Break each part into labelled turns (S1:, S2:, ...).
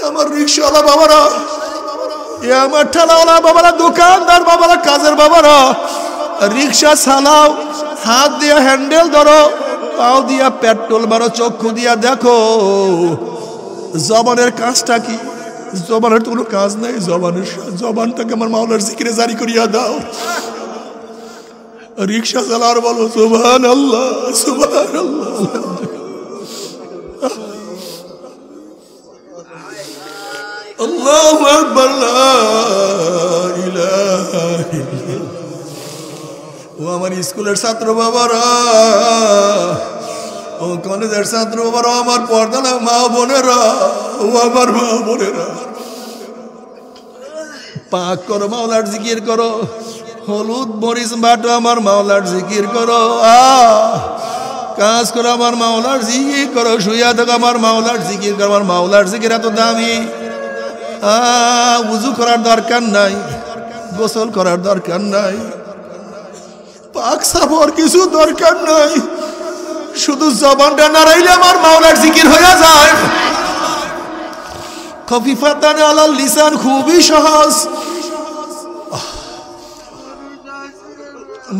S1: আমার রিক্সাওয়ালা বাবারা, আমার ঠেলাওয়ালা বাবারা, দোকানদার বাবারা, কাজের বাবারা, রিক্সা চালাও, হাত দিয়া হ্যান্ডেল ধরো, পাও দিয়া পেট্রোল মারো, চক্ষু দিয়া দেখো জবানের কাজটা কি। জবানের তো কোনো কাজ নাই। জবানটাকে আমার মাওলার জিকিরে জারি করিয়া দাও। রিক্সা চালার বলো সুবহানাল্লাহ, সুবহানাল্লাহ। আল্লাহু আকবার, লা ইলাহা ইল্লাল্লাহ। ও আমার স্কুলের ছাত্র বাবারা, ও কলেজের ছাত্র বাবারা, আমার পর্দার মা বোনেরা, ও আমার মা বোনেরা, পাক করো, মাওলার জিকির করো, হলুদ মরিচ বাটো, আমার মাওলার জিকির করো, কাজ করো, আমার মাওলার জিকির করো, শুইয়া থাকো, আমার মাওলার জিকির করো। আমার মাওলার জিকির এত দামি, উজু করার দরকার নাই, গোসল করার দরকার নাই, পাক সাফর কিছু দরকার নাই, শুধু জবানটা নাড়াইলে আমার মাওলার জিকির হয়ে যায়। খফিফাতান আলাল লিসান, খুবই সহজ।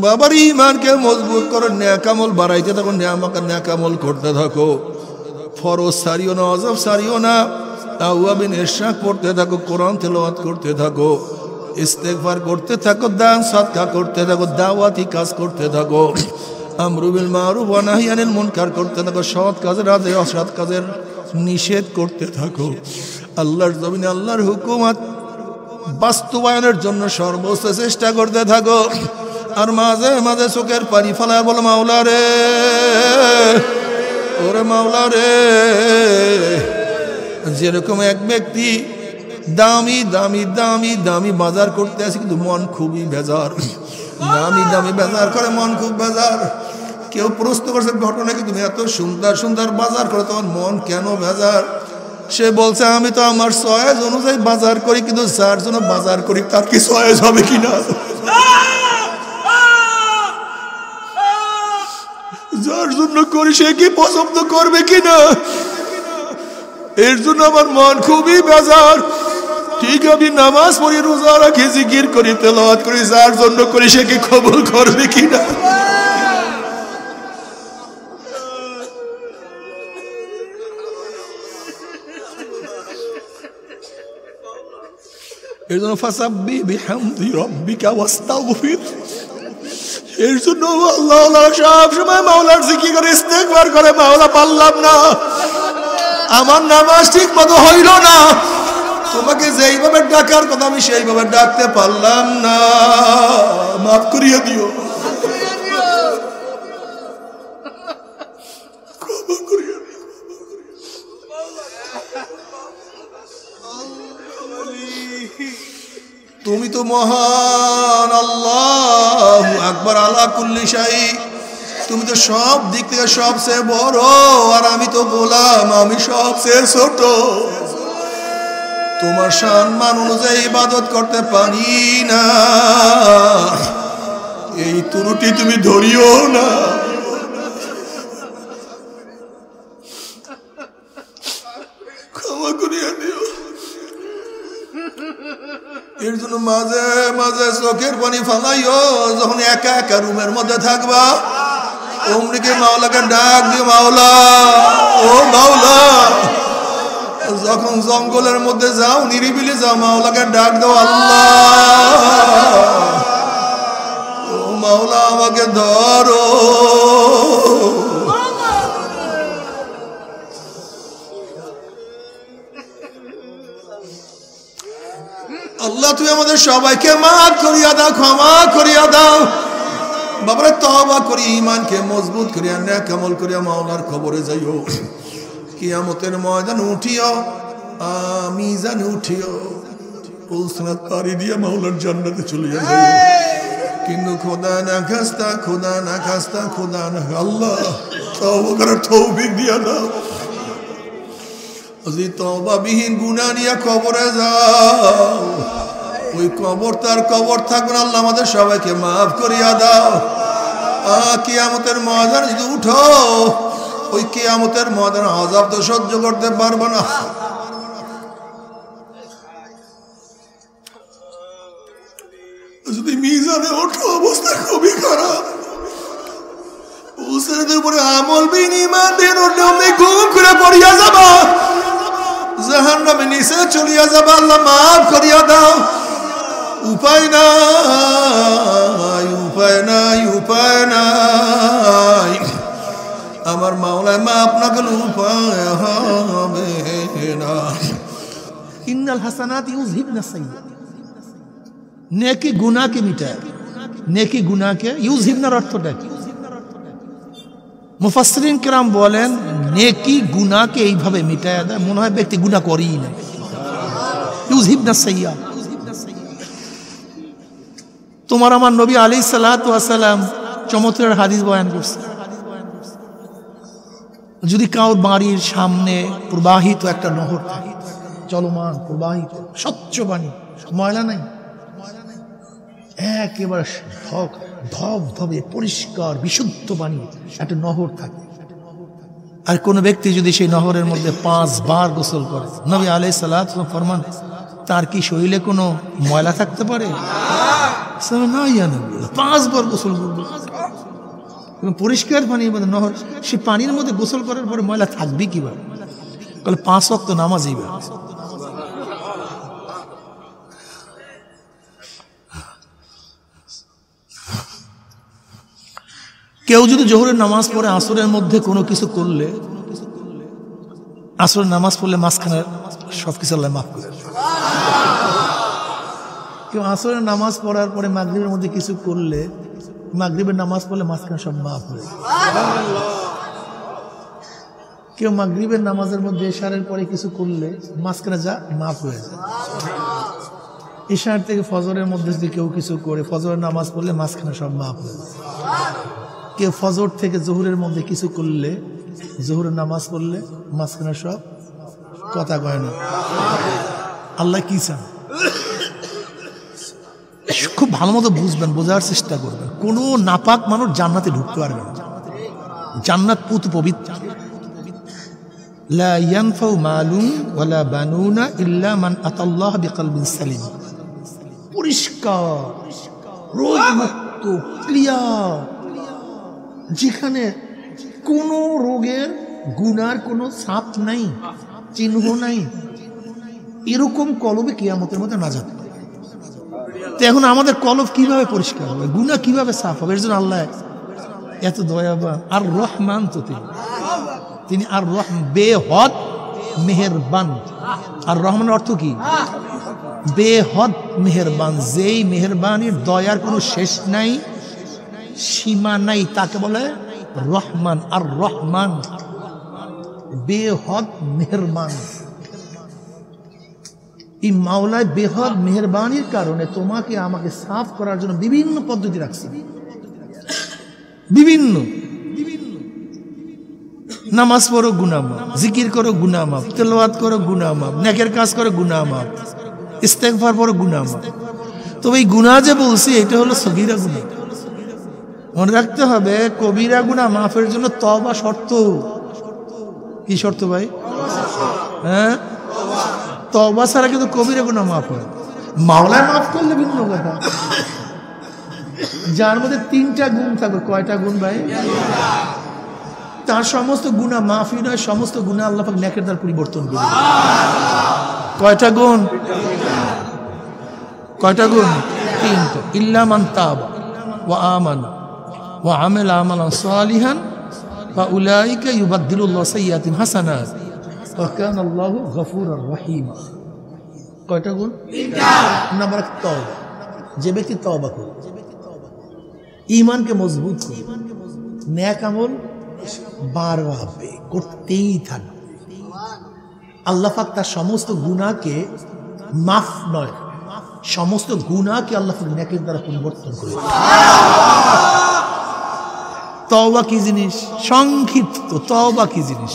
S1: বাবার ঈমানকে মজবুত করো, নেক আমল বাড়াইতে থাকো, নেক আমল করতে থাকো, ফরজ সারিও না, ওয়াজিব সারিও না, আওয়াবিন ইরশাদ পড়তে থাকো, কোরআন তেলাওয়াত করতে থাকো, ইস্তেগফার করতে থাকো, দান সাদকা করতে থাকো, দাওয়াতি কাজ করতে থাকো, আমরু বিল মারুফ ওয়া নাহি আনিল মুনকার করতে থাকো, সৎ কাজের আদেশ অসৎ কাজের নিষেধ করতে থাকো। আল্লাহর জমিনে আল্লাহর হুকুমত বাস্তবায়নের জন্য সর্বোচ্চ চেষ্টা করতে থাকো। আর মাঝে মাঝে চোখের পানি ফেলায় বলো মাওলা রে, ওরে মাওলা রে। যেরকম এক ব্যক্তি দামি দামি দামি দামি বাজার করতে আসে, কিন্তু মন খুবই বেজার, দামি দামি বাজার করে মন খুব বেজার। কেউ প্রশ্ন করছে ঘটনা কি, তুমি এত সুন্দর সুন্দর বাজার করে তোমার মন কেন বেজার? সে বলছে আমি তো আমার চয়েস অনুযায়ী বাজার করি, কিন্তু যার জন্য বাজার করি তার কি চয়েস হবে কিনা, যার জন্য করি সে কি পছন্দ করবে কিনা, এর জন্য আমার মন খুবই বেজার। ঠিক আমি নামাজ পড়ি, রোজা রাখি, জিকির করি, তেলাওয়াত করি, যার জন্য করি সে কি কবুল করবে কিনা। এর জন্য ফাসাব্বি বিহামদি রাব্বিকা ওয়াস্তাগফির, এর জন্য আল্লাহ সব সময় মাওলার জিকির করে, ইস্তেগফার করে, মাওলা পারলাম না, আমার নামাজ ঠিক মতো হইল না, তোমাকে যেইভাবে ডাকার কথা আমি সেইভাবে ডাকতে পারলাম না, মাফ করিয়ে দিও, ক্ষমা করিয়ে দিও। তুমি তো মহান, আল্লাহু আকবার, আলা কুল্লি শাই, তুমি তো সব দিক থেকে সবচেয়ে বড়, আর আমি তো গোলাম, আমি সবচেয়ে ছোট। তোমার সম্মান অনুযায়ী ইবাদত করতে পারি না, এই ত্রুটি তুমি ধরিও না। ক্ষমা করিয়া দিও। এর জন্য মাঝে মাঝে চোখের পানি ফালাইও, যখন একা একা রুমের মধ্যে থাকবা, অমনিকে মাওলাকে ডাক দিও, মাওলা, ও মাওলা। যখন জঙ্গলের মধ্যে যাও, নিরিবিলি যাও, মাওলাকে ডাক দাও, আল্লাহ, ও মাওলা আমাকে ধরো। আল্লাহ তুমি আমাদের সবাইকে মাফ করিয়া দাও, ক্ষমা করিয়া দাও। বাবারে তওবা করি, ঈমানকে মজবুত করিয়া, নেক আমল করিয়া মাওলার কবরে যাইও। কিয়ামতের ময়দান উঠিও, মিজানে উঠিও, পুলসিরাত পাড়ি দিয়া মাওলার জান্নাতে চলে যাইও। কিন্তু খোদা না খাস্তা, খোদা না খাস্তা, খোদা না, আল্লাহ তওবা করার তৌফিক দিয়া দাও। যদি তওবাবিহীন গুনাহ নিয়ে কবরে যাও, ওই কবর তার কবর থাকবে না। আল্লাহ আমাদের সবাইকে মাফ করিয়া দাও। কিয়ামতের ময়দানে যদি উঠো, ওই কিয়ামতের ময়দানে আযাব তো সহ্য করতে পারবো না। যদি মিজানে ওঠো অবস্থা খুবই খারাপ। উসরাতের উপরে আমল বিন ঈমান দিয়ে উঠলে অমনি ঘুম করে পড়িয়া যাবা, জাহান্নামে নিচে চলিয়া যাবা। আল্লাহ মাফ করিয়া দাও। উপায় নাই, উপায় নাই, উপায় নাই। আমার মাওলায় মাফ না করলে উপায় হবে না।
S2: ইন্নাল হাসানাত ইউযহিবনা সাইয়্যাত, নেকি গুনাহকে মিটায়। নেকি গুনাহকে, ইউযহিবনার অর্থটা কি? মুফাসসিরিন কিরাম বলেন নেকি গুনাহকে এইভাবে মিটায় দেয়, মনে হয় ব্যক্তি গুনাহ করেই না। ইউযহিবনা সাইয়্যাত। তোমার আমার নবী আলাইহিস সালাতু ওয়াস সালাম চমৎকার হাদিস বয়ান করছে, যদি কারোর বাড়ির সামনে প্রবাহিত একটা নহর থাকে, চলমান প্রবাহিত স্বচ্ছ পানি, ময়লা নাই, একেবারে ধবধবে পরিষ্কার বিশুদ্ধ পানি একটা নহর থাকে, আর কোন ব্যক্তি যদি সেই নহরের মধ্যে 5 বার গোসল করে, নবী আলাইহিস সালাতু ওয়াস সালাম ফরমান তার কি শরীরে কোনো ময়লা থাকতে পারে? না, ইয়া নবী, 5 বার গোসল করবে, পরিষ্কার পানির মধ্যে নহর, সে পানির মধ্যে গোসল করার পরে ময়লা থাকবে কিভাবে? বলে 5 ওয়াক্ত নামাজই বা। কেউ যদি জোহরের নামাজ পড়ে আসরের মধ্যে কোনো কিছু করলে, আসরের নামাজ পড়লে মাঝখানে সবকিছু আল্লাহ মাফ করে। কেউ আসরের নামাজ পড়ার পরে মাগরিবের মধ্যে কিছু করলে, মাগরিবের নামাজ পড়লে মাঝখানে সব মাফ হয়ে যায়। কেউ মাগরিবের নামাজের মধ্যে ইশারের পরে কিছু করলে মাঝখানে যা মাফ হয়ে যায়। ইশার থেকে ফজরের মধ্যে যদি কেউ কিছু করে, ফজরের নামাজ পড়লে মাঝখানে সব মাফ হয়ে যায়। কেউ ফজর থেকে জোহরের মধ্যে কিছু করলে, জোহরের নামাজ পড়লে মাঝখানে সব, কথা কয় না। আল্লাহ কি চান খুব ভালো মতো বুঝবেন, বোঝার চেষ্টা করবেন। কোনো নাপাক মানুষ জান্নাতে ঢুকতে পারবে না। জান্নাত পুত পবিত্র। লা ইয়ানফাউ মালুন ওয়ালা বানুনা ইল্লা মান আতাল্লাহ বিকলবিন সালিম। পরিষ্কার, রোগমুক্ত, ক্লিয়ার, যেখানে কোনো রোগের গুনার কোনো ছাপ নাই, চিহ্ন নাই, এরকম কলবে কিয়ামতের মধ্যে নাজাত। তো এখন আমাদের কলব কিভাবে পরিষ্কার হবে, গুনাহ কিভাবে সাফ হবে? এর জন্য আল্লাহ এত দয়াবান। আর রহমান তো তিনি আর রহমান, বেহদ মেহেরবান। আর রহমানের অর্থ কি? বেহদ মেহেরবান। যেই মেহেরবানির দয়ার কোনো শেষ নাই, সীমা নাই, তাকে বলে রহমান। আর রহমান বেহদ মেহেরবান। এই মাওলায় বেহদ মেহেরবানির কারণে তোমাকে আমাকে সাফ করার জন্য বিভিন্ন পদ্ধতি রাখছে। বিভিন্ন নামাজ পড়ো গুনাহ মাফ, জিকির করো গুনাহ মাফ, তেলাওয়াত করো গুনাহ মাফ, নেকের কাজ করো গুনাহ মাফ, ইস্তেগফার করো গুনাহ মাফ। তবে এই গুনাহ যে বলছি এটা হলো সগীরা গুনাহ। মনে রাখতে হবে কবিরা গুনাহ মাফের জন্য তওবা শর্ত। কি শর্ত ভাই? হ্যাঁ, তওবা ছাড়া কিন্তু কবিরা গুনাহ মাফ হয়। মাওলায় মাফ করলে ভিন্ন কথা। যার মধ্যে 3টা গুণ থাকবে, কয়টা গুণ ভাই? তার সমস্ত গুনাহ মাফই নয়, সমস্ত গুনাহ আল্লাহ পাক নেকের দ্বারা পরিবর্তন করে। কয়টা গুণ? কয়টা গুণ? 3টা। ইল্লা মান তাবা ওয়া আমানা ওয়া আমিলা আমালান সালিহান ফাউলাইকা ইউবাদদিলুল্লাহু সাইয়্যাতিহিম হাসানাত ওয়া কানা আল্লাহু গফুরুর রহিম। কয়টা গুণ? 3টা। নাম্বার 1 তওবা। যে ব্যক্তি তওবা করে, ঈমানকে মজবুত করে, নেক আমল বারবার করতেই থাকবে, আল্লাহ পাক তার সমস্ত গুনাহকে মাফ নয়, সমস্ত গুনাহকে আল্লাহ পাক নেকের দ্বারা পরিবর্তন করে। তওবা কি জিনিস? সংক্ষিপ্ত তওবা কি জিনিস?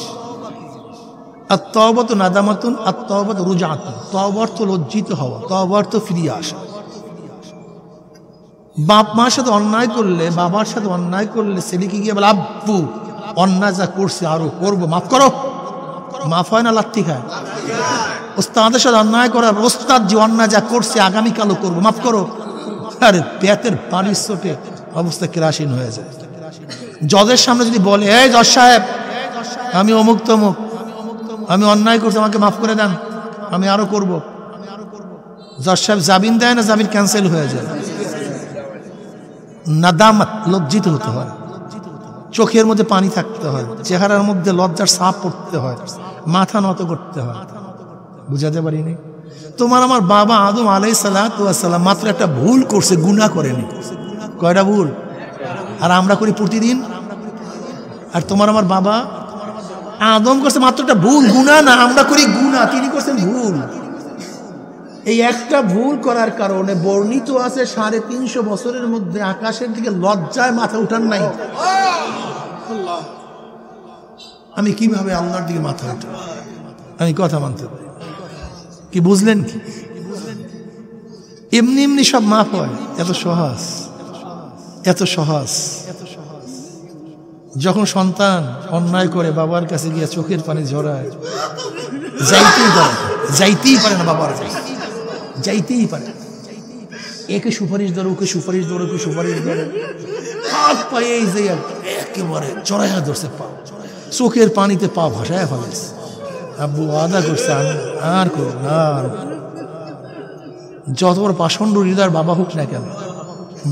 S2: আত-তাওবাতু নাদামাতুন, আত-তাওবাতু রুজআতুন। তওবা অর্থ লজ্জিত হওয়া, তওবা অর্থ ফিরে আসা। বাপ মার সাথে অন্যায় করলে, বাবার সাথে অন্যায় করলে ছেলেকে গিয়ে বলে আব্বু অন্যায় যা করছে আরো করবো, মাফ করো। মাফ হয় না, লাথি খায়। ওস্তাদের সাথে অন্যায় করার, ওস্তাদ যে অন্যায় যা করছে আগামীকালও করবো, মাফ করো। আর পেটের পানির চোটে অবস্থা কেরাসিন হয়ে যায়। জজের সামনে যদি বলে, এই জজ সাহেব, আমি অমুক তমুক, আমি অন্যায় করছি, আমাকে মাফ করে দেন, আমি আরো করব, জজ সাহেব জামিন দেয় না, জামিন ক্যান্সেল হয়ে যায়। নাদামাত, লজ্জিত হতে হয়, চোখের মধ্যে পানি থাকতে হয়, চেহারার মধ্যে লজ্জার ছাপ পড়তে হয়, মাথা নত করতে হয়। বুঝাতে পারিনি? তোমার আমার বাবা আদম আলাইহিস সালাতু ওয়াস সালাম মাত্র একটা ভুল করছে, গুনাহ করেনি। কয়টা ভুল? আর আমরা করি প্রতিদিন। আর তোমার আমার বাবা আদম করছে মাত্র একটা ভুল, গুনাহ না, আমরা করি গুনাহ, তিনি করছেন ভুল। এই একটা ভুল করার কারণে বর্ণিত আছে 350 বছরের মধ্যে আকাশের দিকে লজ্জায় মাথা উঠান নাই। আমি কিভাবে আল্লাহর দিকে মাথা উঠা, আমি কথা মানতে পারি? কি বুঝলেন? কি এমনি এমনি সব মাফ হয়? এত সহজ, এত সহজ। যখন সন্তান অন্যায় করে বাবার কাছে গিয়ে চোখের পানি ঝরায়, যাইতেই পারে না, বাবার যাইতেই পারে। একে সুপারিশ ধরো, ওকে সুপারিশ ধরো, ওকে সুপারিশ ধরো, হাত পায়ে এই যে একেবারে চড়াইয়া ধরছে, পা চোখের পানিতে পা ভাসায় ফেলেছে। আব্বু ওয়াদা করছে আর করবো না, যত বড় পাষণ্ড হৃদয়ের বাবা হোক না কেন,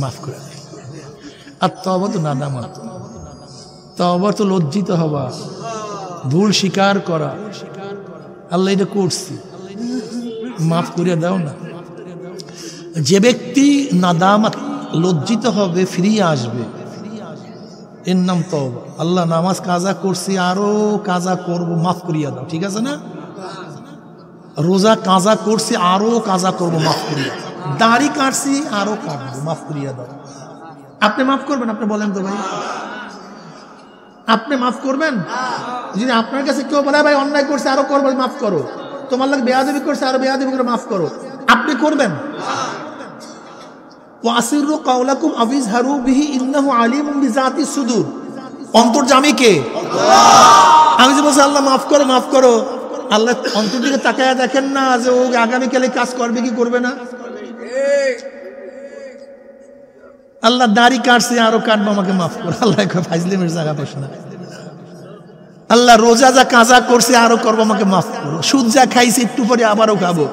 S2: মাফ করে দেয়। আর তবা তো নাদামাত, তবা তো লজ্জিত হওয়া, ভুল স্বীকার করা, আল্লাহ এটা করছি, মাফ করিয়া দাও না। যে ব্যক্তি নাদামাত, লজ্জিত হবে, ফিরিয়ে আসবে, এর নাম তওবা। আল্লাহ নামাজ কাজা করছি, আরো কাজা করব, মাফ করিয়া দাও, ঠিক আছে না? রোজা কাজা করছি, আরো কাজা করব, মাফ করিয়া। দাড়ি কাটছি, আরো কাটবো, মাফ করিয়া দাও। আপনি মাফ করবেন? আপনি বলেন তো ভাই, আপনি মাফ করবেন? যদি আপনার কাছে কেউ বলে ভাই অন্যায় করছে, আরো করবো, মাফ করো, তোমার লাগে বেয়াদবি করছে, আরো বেয়াদবি করে মাফ করো, আপনি করবেন? ওয়াসিরু কাওলাকুম আবিজহারু বিহি ইন্নাহু আলিমুম বিযাতিস সুদূর। অন্তর্যামী কে? আমি যে বলছি আল্লাহ মাফ করো, মাফ করো, আল্লাহ অন্তর দিকে তাকায়া দেখেন না যে ও আগামীকালে কাজ করবে কি করবে না? আল্লাহ দাড়ি কাটছে, আরো কাটবো, আমাকে মাফ করো। আল্লাহ ফাজলিমের জায়গা পেশ না। আল্লাহ রোজা যা কাজা করছে, আরো করবো, আমাকে মাফ করো। সুদ যা খাইছি, একটু পরে আবারও খাবো,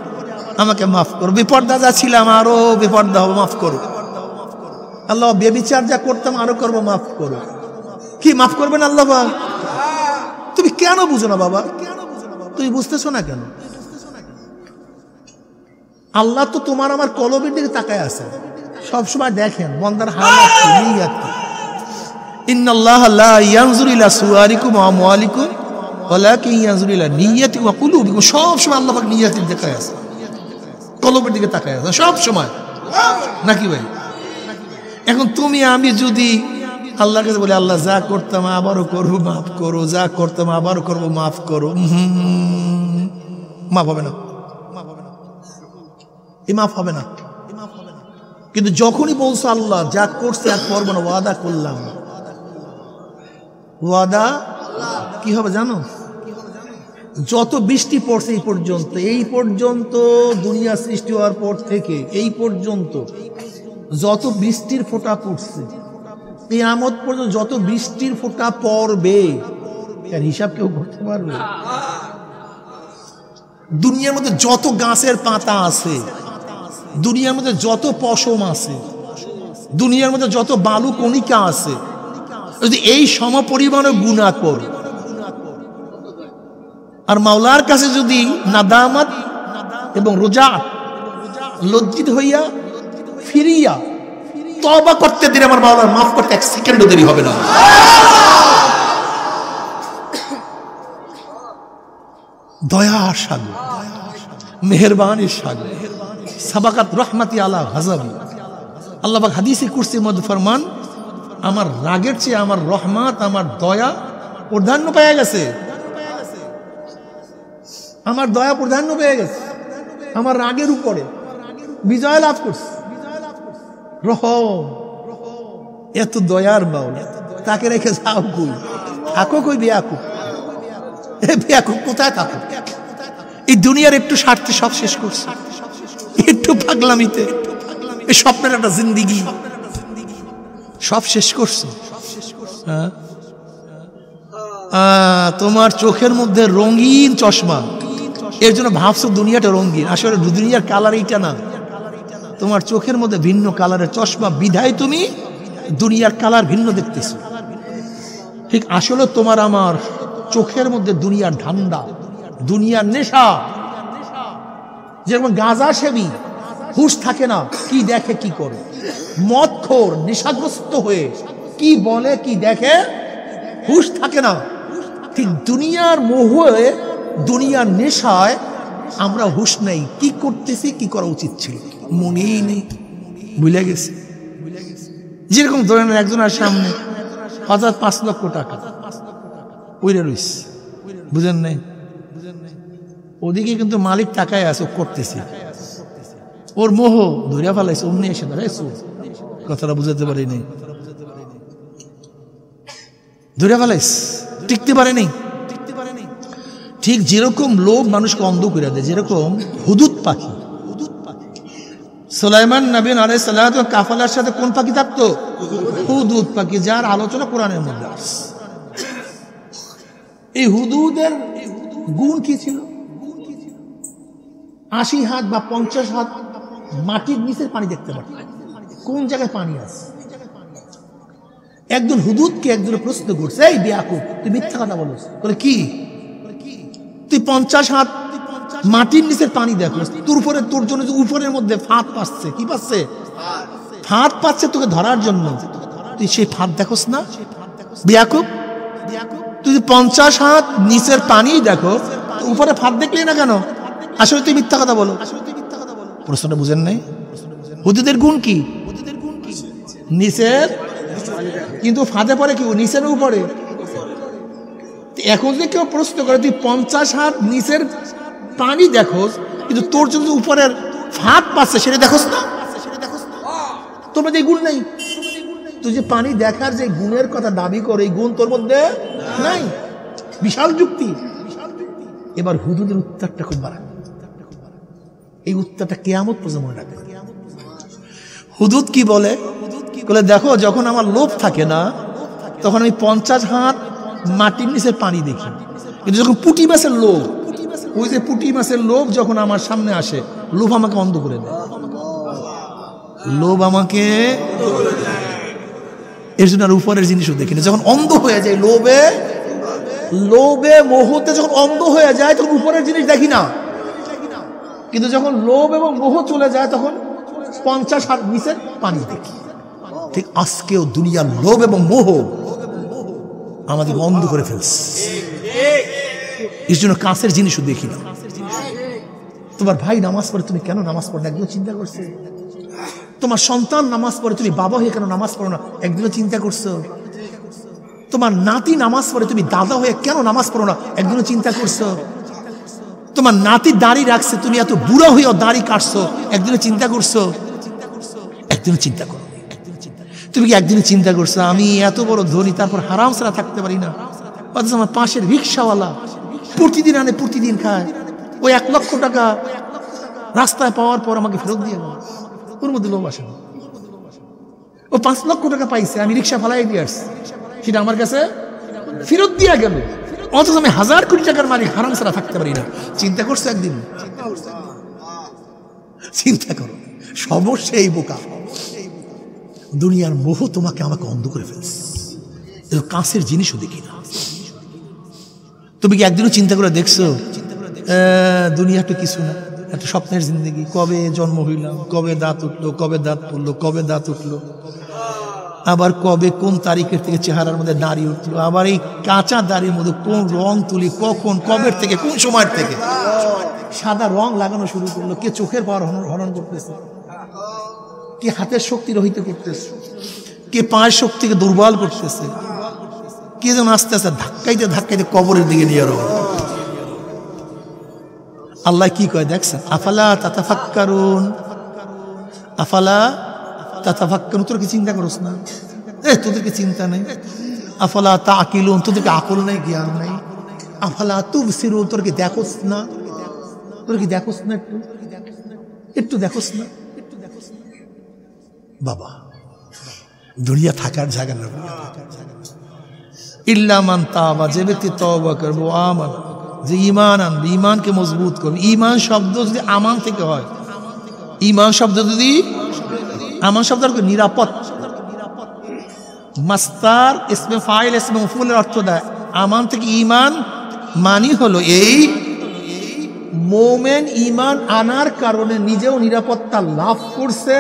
S2: আমাকে মাফ করো। বিপর্দা যা ছিলাম, আরো বিপর্দা হবো, মাফ করো। আল্লাহ বেবিচার যা করতাম, আরো করবো, মাফ করো। কি মাফ করবেন আল্লাহ? তুমি কেন বুঝো না বাবা? তুমি বুঝতেছো না কেন? আল্লাহ তো তোমার আমার কলবের দিকে তাকায় আছে, সবসময় দেখেন বন্দার হালাত কি, নিয়ত কি। ইন্নাল্লাহা লা ইয়ানজুরু ইলা সুওয়ারিকুম ওয়া আমওয়ালিকুম ওয়ালাকিন ইয়ানজুরু ইলা নিয়্যাতি ওয়া কুলুবিকুম। সবসময় আল্লাহ পাক নিয়তের দিকে তাকায় আছে, কলবের দিকে তাকায় আছে সব সময়, নাকি ভাই? এখন তুমি আমি যদি আল্লাহর কাছে বলি, আল্লাহ যা করতাম আবারও করবো, মাফ করো, যা করতাম আবারও করবো, মাফ করো, মাফ হবে না, এই মাফ হবে না। কিন্তু যখনই বলছো আল্লাহ যা করছে আর করবো না, ওয়াদা করলাম, ওয়াদা কি হবে জানো? যত বৃষ্টি পড়ছে এই পর্যন্ত দুনিয়া সৃষ্টি হওয়ার পর থেকে এই পর্যন্ত যত বৃষ্টির ফোঁটা পড়ছে, কিয়ামত পর্যন্ত যত বৃষ্টির ফোঁটা পড়বে, এর হিসাব কেউ করতে পারবে? দুনিয়ার মধ্যে যত গাছের পাতা আছে, দুনিয়ার মধ্যে যত পশম আছে, দুনিয়ার মধ্যে যত বালু কণিকা আছে, যদি এই সমপরিমাণে গুনাহ করে আর মাওলার কাছে যদি নাদামাত এবং রোজাত, লজ্জিত হইয়া ফিরিয়া তওবা করতে দিলে আমার মাওলার মাফ করতে এক সেকেন্ডও দেরি হবে না। দয়ার সাগর, মেহেরবানির সাগর, সাবাকাত রহমাতি আলা গাযাবি। আল্লাহ পাক হাদিসে কুরসির মধ্যে ফরমান, আমার রাগের চেয়ে আমার রহমত, আমার দয়া প্রাধান্য পেয়ে গেছে, আমার দয়া প্রাধান্য পেয়ে গেছে, আমার রাগের উপরে বিজয় লাভ করছে। রহম, এত দয়ার মাওলা, তাকে রেখে যাও কই? থাকো কই বেয়াকুব? বেয়াকুব কোথায় থাকো? এই দুনিয়ার একটু স্বার্থে সব শেষ করছে, একটু পাগলামিতে, এই স্বপ্নের একটা জিন্দিগি সব শেষ করছো। তোমার চোখের মধ্যে রঙিন চশমা, এর জন্য ভাবছো দুনিয়াটা রঙিন, আসলে দুনিয়ার কালার এইটা না। তোমার চোখের মধ্যে ভিন্ন কালারের চশমা বিধায় তুমি দুনিয়ার কালার ভিন্ন দেখতেছো। ঠিক আসলে তোমার আমার চোখের মধ্যে দুনিয়ার ধান্দা, দুনিয়ার নেশা। যেরকম গাঁজা সেবী হুঁশ থাকে না, কি দেখে কি করে। মদখোর নেশাগ্রস্ত হয়ে কি বলে কি দেখে হুঁশ থাকে না। ঠিক দুনিয়ার মোহে, দুনিয়ার নেশায় আমরা হুঁশ নেই, কি করতেছি কি করা উচিত ছিল মনেই নেই, ভুলে গেছি। যেরকম ধরেন একজনের সামনে 5 লক্ষ টাকা ওইটা রইছে, বুঝেন নাই? ওদিকে কিন্তু মালিক টাকায় আছে, করতেছে, ওর মোহ ধরিয়া ফেলাইছে, অমনি এসে ধরাইছো। কথাটা বুঝাতে পারি নাই, ধরিয়া ফেলাইস, টিকতে পারে নাই। ঠিক যেরকম লোভ মানুষকে অন্ধ করে দেয়, যেরকম হুদুদ পাখি, সুলাইমান নবী আলাইহিস সালাতু কাফেলার সাথে কোন পাখি থাকতো? হুদুদ পাখি, যার আলোচনা কোরআনের মধ্যে আছে। এই হুদুদের গুণ কি ছিল? 80 হাত বা 50 হাত মাটির নিচের পানি দেখতে পারত, কোন জায়গায় পানি আছে। একজন হুদুদকে একজন প্রশ্ন করছে, এই বেয়াকুব তুই মিথ্যা কথা বলিস। বলে কি? তুই 50 হাত মাটির নিচের পানি দেখো, তোর জন্য উপরের মধ্যে ফাঁদ পাচ্ছে। কি পাচ্ছে? ফাঁদ পাচ্ছে তোকে ধরার জন্য। তুই সেই ফাঁদ দেখোস না বেয়াকুব? তুই 50 হাত নিচের পানি দেখো, উপরে ফাঁদ দেখলি না কেন? আসলে তুই মিথ্যা কথা বলো। প্রশ্নটা বুঝেন নাই? হুদুদের গুণ কি? নিচের, কিন্তু ফাঁদে পড়ে কি নিচের উপরে। এখন যে কেউ প্রশ্ন করে তুই 50 হাত নিচের পানি দেখোস, কিন্তু তোর জন্য উপরের ফাঁদ পাচ্ছে, সেটা দেখোস না? তোর মধ্যে এই গুণ নাই। তুই যে পানি দেখার যে গুণের কথা দাবি করে, এই গুণ তোর মধ্যে নাই। বিশাল যুক্তি। এবার হুদুদের উত্তরটা খুব বাড়া, এই উত্তরটা কিয়ামত পর্যন্ত মনে রাখবে। হুদুদ কি বলে? বলে দেখো, যখন আমার লোভ থাকে না তখন আমি 50 হাত মাটির নিচে পানি দেখি, কিন্তু যখন পুঁটি মাছের লোভ, ওই যে পুঁটি মাছের লোভ যখন আমার সামনে আসে, লোভ আমাকে অন্ধ করে দেয়। লোভ আমাকে, এর জন্য আর উপরের জিনিসও দেখি না। যখন অন্ধ হয়ে যায় লোভে, লোভে মোহতে যখন অন্ধ হয়ে যায় তখন উপরের জিনিস দেখি না। কিন্তু যখন লোভ এবং মোহ চলে যায় তখন 50 হাত নিচের পানি দেখি। ঠিক আজকেও দুনিয়ার লোভ এবং মোহ আমাদের অন্ধ করে ফেলছে, এর জন্য কাছের জিনিসও দেখি না। তোমার ভাই নামাজ পড়ে, তুমি কেন নামাজ পড়ো না একদিন চিন্তা করছো? তোমার সন্তান নামাজ পড়ে, তুমি বাবা হয়ে কেন নামাজ পড়ো না একদিনও চিন্তা করছো? তোমার নাতি নামাজ পড়ে, তুমি দাদা হয়ে কেন নামাজ পড়ো না একদিনও চিন্তা করছো? তোমার নাতি দাড়ি রাখছে, তুমি এত বুড়া হয়েও দাড়ি কাটছো, একদিনও চিন্তা করছো? একদিনও চিন্তা করো। তুমি কি একদিনও চিন্তা করছো আমি এত বড় ধনী, তারপর হারাম ছাড়া থাকতে পারি না? অথচ আমার পাশের রিক্সাওয়ালা প্রতিদিন আনে, প্রতিদিন খায়, ওই 1 লক্ষ টাকা রাস্তায় পাওয়ার পর আমাকে ফেরত দিয়ে গেল। ওর মধ্যে লোভ আসে না। ও 5 লক্ষ টাকা পাইছে, আমি রিক্সা ফালাই দিয়ে আসছি, সেটা আমার কাছে ফেরত দিয়ে গেল। অথচ আমি 1000 কোটি টাকার মালিক, হারাম ছাড়া থাকতে পারি না। চিন্তা করছো একদিন? চিন্তা করো। সমস্যা এই বোকা, দুনিয়ার মোহ তোমাকে আমাকে অন্ধ করে ফেলছে, কাছের জিনিসও দেখি না। তুমি কি একদিনও চিন্তা করে দেখছো দুনিয়াটা কিছু না, একটা স্বপ্নের জিন্দগি? কবে জন্ম হইলাম, কবে দাঁত উঠলো, কবে দাঁত পড়লো, কবে দাঁত উঠলো, আবার কবে কোন তারিখের থেকে চেহারার মধ্যে দাড়ি উঠলো, আবার এই কাঁচা দাড়ির মধ্যে কোন রং তুলি, কখন, কবের থেকে, কোন সময়ের থেকে সাদা রং লাগানো শুরু করলো, কে চোখের পাওয়ার হরণ করতেছে, কে হাতের শক্তি রহিত করতেছে, কে পায়ের শক্তিকে দুর্বল করতেছে, কে যেন আস্তে আস্তে ধাক্কাইতে ধাক্কাইতে কবরের দিকে নিয়ে যাবে। আল্লাহ কি কয় দেখছেন? আফালা তাতাফাক্কারুন, আফালা তাতাফাক্কারুন। তোর কি চিন্তা করছ না? তোদেরকে চিন্তা নেই। আফালা তাকিলুন, তোদেরকে আকল নাই, জ্ঞান নাই। আফালা তুবসিরুন, তোর কি দেখোস না? তোর কি দেখোস না? একটু একটু দেখোস না? বাবা দুনিয়া থাকার জায়গা না। ইল্লা মান তাবা, যে ব্যক্তি তওবা করবে, আমান, যে ঈমান আনবে, ঈমানকে মজবুত করবে। ঈমান শব্দ যদি আমান থেকে হয়, ঈমান শব্দ যদি আমান শব্দ নিরাপদ, মাস্তার ইসমে ফাইল ইসমে মফউলের অর্থ দেয়। আমান থেকে ঈমান মানি হলো এই মোমেন ঈমান আনার কারণে নিজেও নিরাপত্তা লাভ করছে,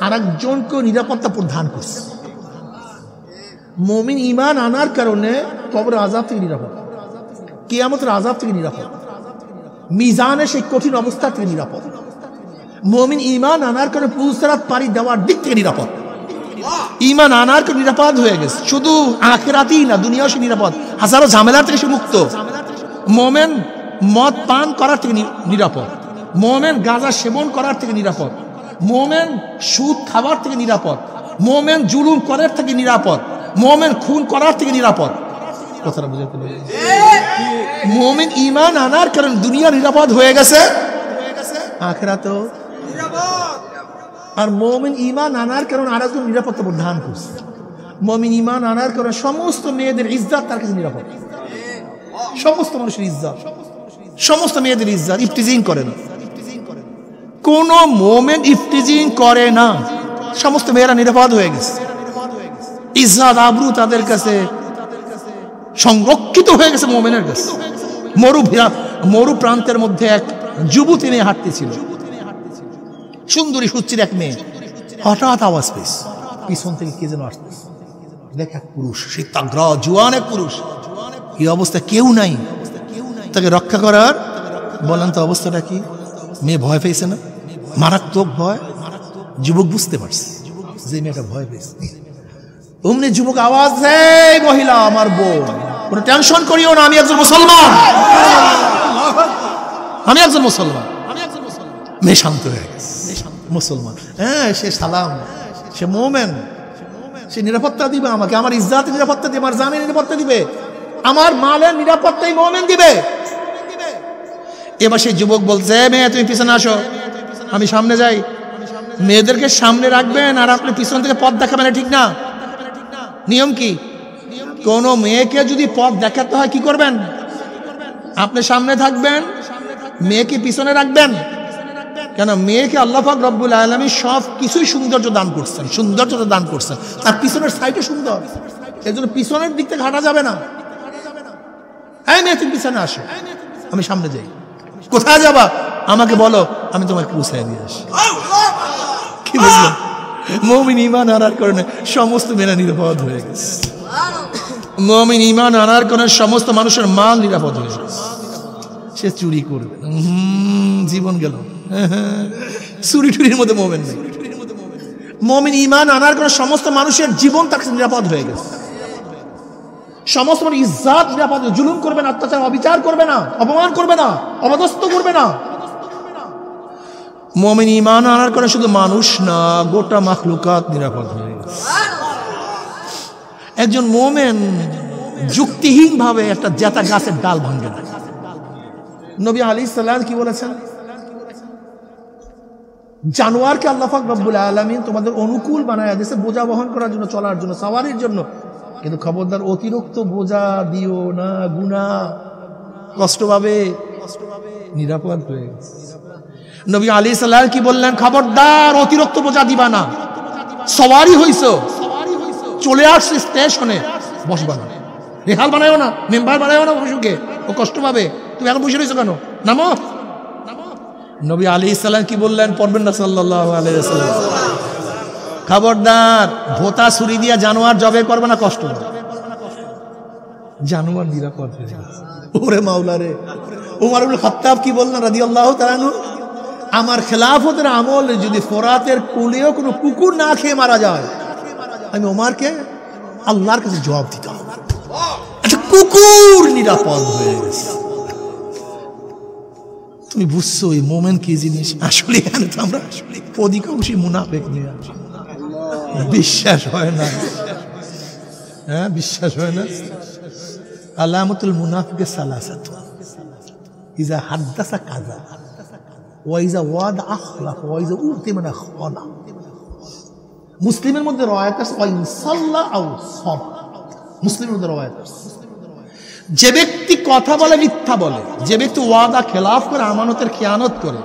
S2: আরেকজনকেও নিরাপত্তা প্রদান করছে। মুমিন ঈমান আনার কারণে কবর আযাব থেকে নিরাপদ, কিয়ামতের আযাব থেকে নিরাপদ, মিজানের সেই কঠিন অবস্থা থেকে নিরাপদ। মুমিন ঈমান আনার কারণে পুলসিরাত পাড়ি দেওয়ার দিক থেকে নিরাপদ। ঈমান আনার কারণে নিরাপদ হয়ে গেছে, শুধু আখিরাতেই না দুনিয়াও সে নিরাপদ, হাজারো ঝামেলার থেকে সে মুক্ত। মুমিন মদ পান করার থেকে নিরাপদ, মুমিন গাঁজা সেবন করার থেকে নিরাপদ, মুমিন সুদ খাবার থেকে নিরাপদ, মুমিন জুলুম করার থেকে নিরাপদ, মুমিন খুন করার থেকে নিরাপদ। কথাটা বুঝাতে পারি? মুমিন ঈমান আনার কারণে দুনিয়া নিরাপদ হয়ে গেছে, আখিরাতেও নিরাপদ। আর মুমিন ঈমান আনার কারণে আরেকজন নিরাপত্তা প্রদান করছে। মুমিন ঈমান আনার কারণে সমস্ত মেয়েদের ইজ্জত তার কাছে নিরাপদ, সমস্ত মানুষের ইজ্জত, সমস্ত মেয়েদের ইজ্জত। ইফতিজিং করে না, কোন মুমিন ইফতিজিং করে না, সমস্ত মেয়েরা নিরাপদ হয়ে গেছে, ইজ্জত আবরু তাদের কাছে সংরক্ষিত হয়ে গেছে মুমিনের কাছে। মরু প্রান্তের মধ্যে এক যুবতী মেয়ে হাঁটতেছিল, সুন্দরী সুচির এক মেয়ে, হঠাৎ আওয়াজ পেয়েছে পিছন থেকে কে যেন আসছে। দেখ এক পুরুষ, শীতাগ্র জোয়ান এক পুরুষ, এই অবস্থা কেউ নাই তাকে রক্ষা করার। বলেন তো অবস্থাটা কি? মেয়ে ভয় পেয়েছে না, মারাত্মক ভয়। যুবক বুঝতে পারছে যে মেয়েটা ভয় পেয়েছে। অমনি যুবক আওয়াজ দেয়, মহিলা আমার বোন, কোনো টেনশন করিও না, আমি একজন মুসলমান, আমি একজন মুসলমান। মেয়ে শান্ত হয়ে গেছে, মুসলমান। হ্যাঁ, সে সালাম, সে মোমেন, সে নিরাপত্তা দিবে আমাকে, আমার ইজ্জতের নিরাপত্তা দিবে, আমার জানের নিরাপত্তা দিবে, আমার মালের নিরাপত্তাই মোমেন দিবে। এবার সেই যুবক বলছে, মেয়ে তুমি পিছনে আসো, আমি সামনে যাই। মেয়েদেরকে সামনে রাখবেন আর আপনি পিছন থেকে পথ দেখাবেন, ঠিক না? নিয়ম কি? কোন মেয়েকে যদি পথ দেখাতে হয় কি করবেন? আপনি সামনে থাকবেন, মেয়েকে পিছনে রাখবেন। কেন? মেয়েকে আল্লাহ পাক রব্বুল আলামিন সব কিছুই সৌন্দর্য দান করছেন, সৌন্দর্যতা দান করছেন, তার পিছনের সাইডে সুন্দর, এই জন্য পিছনের দিক থেকে হাঁটা যাবে না। এই মেয়ে তুমি পিছনে আসো, আমি সামনে যাই। কোথায় যাবা? আমাকে বলো, আমি তোমাকে পৌঁছায় দিয়ে আসি। কি বুঝলেন? মুমিন ঈমান আনার কারণে সমস্ত মেয়েরা নিরাপদ হয়ে গেছে। মুমিন ঈমান আনার কারণে সমস্ত মানুষের মাল নিরাপদ হয়ে গেছে। সে চুরি করবে, জীবন গেল। চুরি টুরির মধ্যে মুমিন নেই। মুমিন ঈমান আনার কারণে সমস্ত মানুষের জীবন তার কাছে নিরাপদ হয়ে গেছে। সমস্ত মানুষ ইজ্জত নিরাপদ, জুলুম করবে না, অত্যাচার অবিচার করবে না, অপমান করবে না, অপদস্থ করবে না। মুমিন ঈমান আনার কারণে শুধু মানুষ না, গোটা মাখলুকাত নিরাপদ হয়ে গেছে। একজন মুমিন যুক্তিহীন ভাবে একটা জেতা গাছের ডাল ভাঙবে না। নবী আলাইহিস সালাম কি বলেছেন? জানোয়ারকে আল্লাহ পাক রব্বুল আলামিন তোমাদের অনুকূল বানায়া দিয়েছে বোঝা বহন করার জন্য, চলার জন্য, সাওয়ারির জন্য, কিন্তু খবরদার অতিরিক্ত বোঝা দিও না, গুনাহ, কষ্ট পাবে, নিরাপদ হয়ে গেছে। নবী আলাইহিস সালাম কি বললেন? খবরদার অতিরিক্ত বোঝা দিবা না। সওয়ারি হইছো, চলে আসছে স্টেশনে, বসবা না, রেহাল বানায়ও না, মেম্বার বানায়ও না পশুকে, ও কষ্ট পাবে। তুমি এখন বসে রয়েছো কেন? নামো। নবী আলাইহিস সালাম কি বললেন? পড়বেন না সাল্লাল্লাহু আলাইহি ওয়াসাল্লাম, খবরদার ভোতা ছুরি দিয়া জানোয়ার জবে করবে না, কষ্ট হবে। জানোয়ার নিরাপদ হয়ে গেছে। ওরে মাওলা রে! উমর ইবনে খাত্তাব কি বললেন রাদিয়াল্লাহু তাআলা আনহু? আমার খেলাফতের আমলে যদি ফোরাতের কুলেও কোনো কুকুর না খেয়ে মারা যায়, আমি ওমরকে আল্লাহর কাছে জবাব দিতাম। আচ্ছা, কুকুর নিরাপদ হয়ে গেছে। তুমি বুঝছো এই মোমেন কি জিনিস? আসলে এখানে তো আমরা অধিকাংশই মুনাফিক নিয়ে আছি, বিশ্বাস হয় না। হ্যাঁ, বিশ্বাস হয় না। আলামাতুল মুনাফিক সালাসাত, ইজা হাদাসা কাযা ওয়া ইজা ওয়াদা আখলাফ ওয়া ইজা উতিমানা খানা। মুসলিমের মধ্যে রওয়ায়াত আছে ওয়া ইন সাল্লা আও সাম, মুসলিমের মধ্যে রওয়ায়াত আছে যে ব্যক্তি কথা বলে মিথ্যা বলে, যে ব্যক্তি ওয়াদা খেলাফ করে, আমানতের খেয়ানত করে,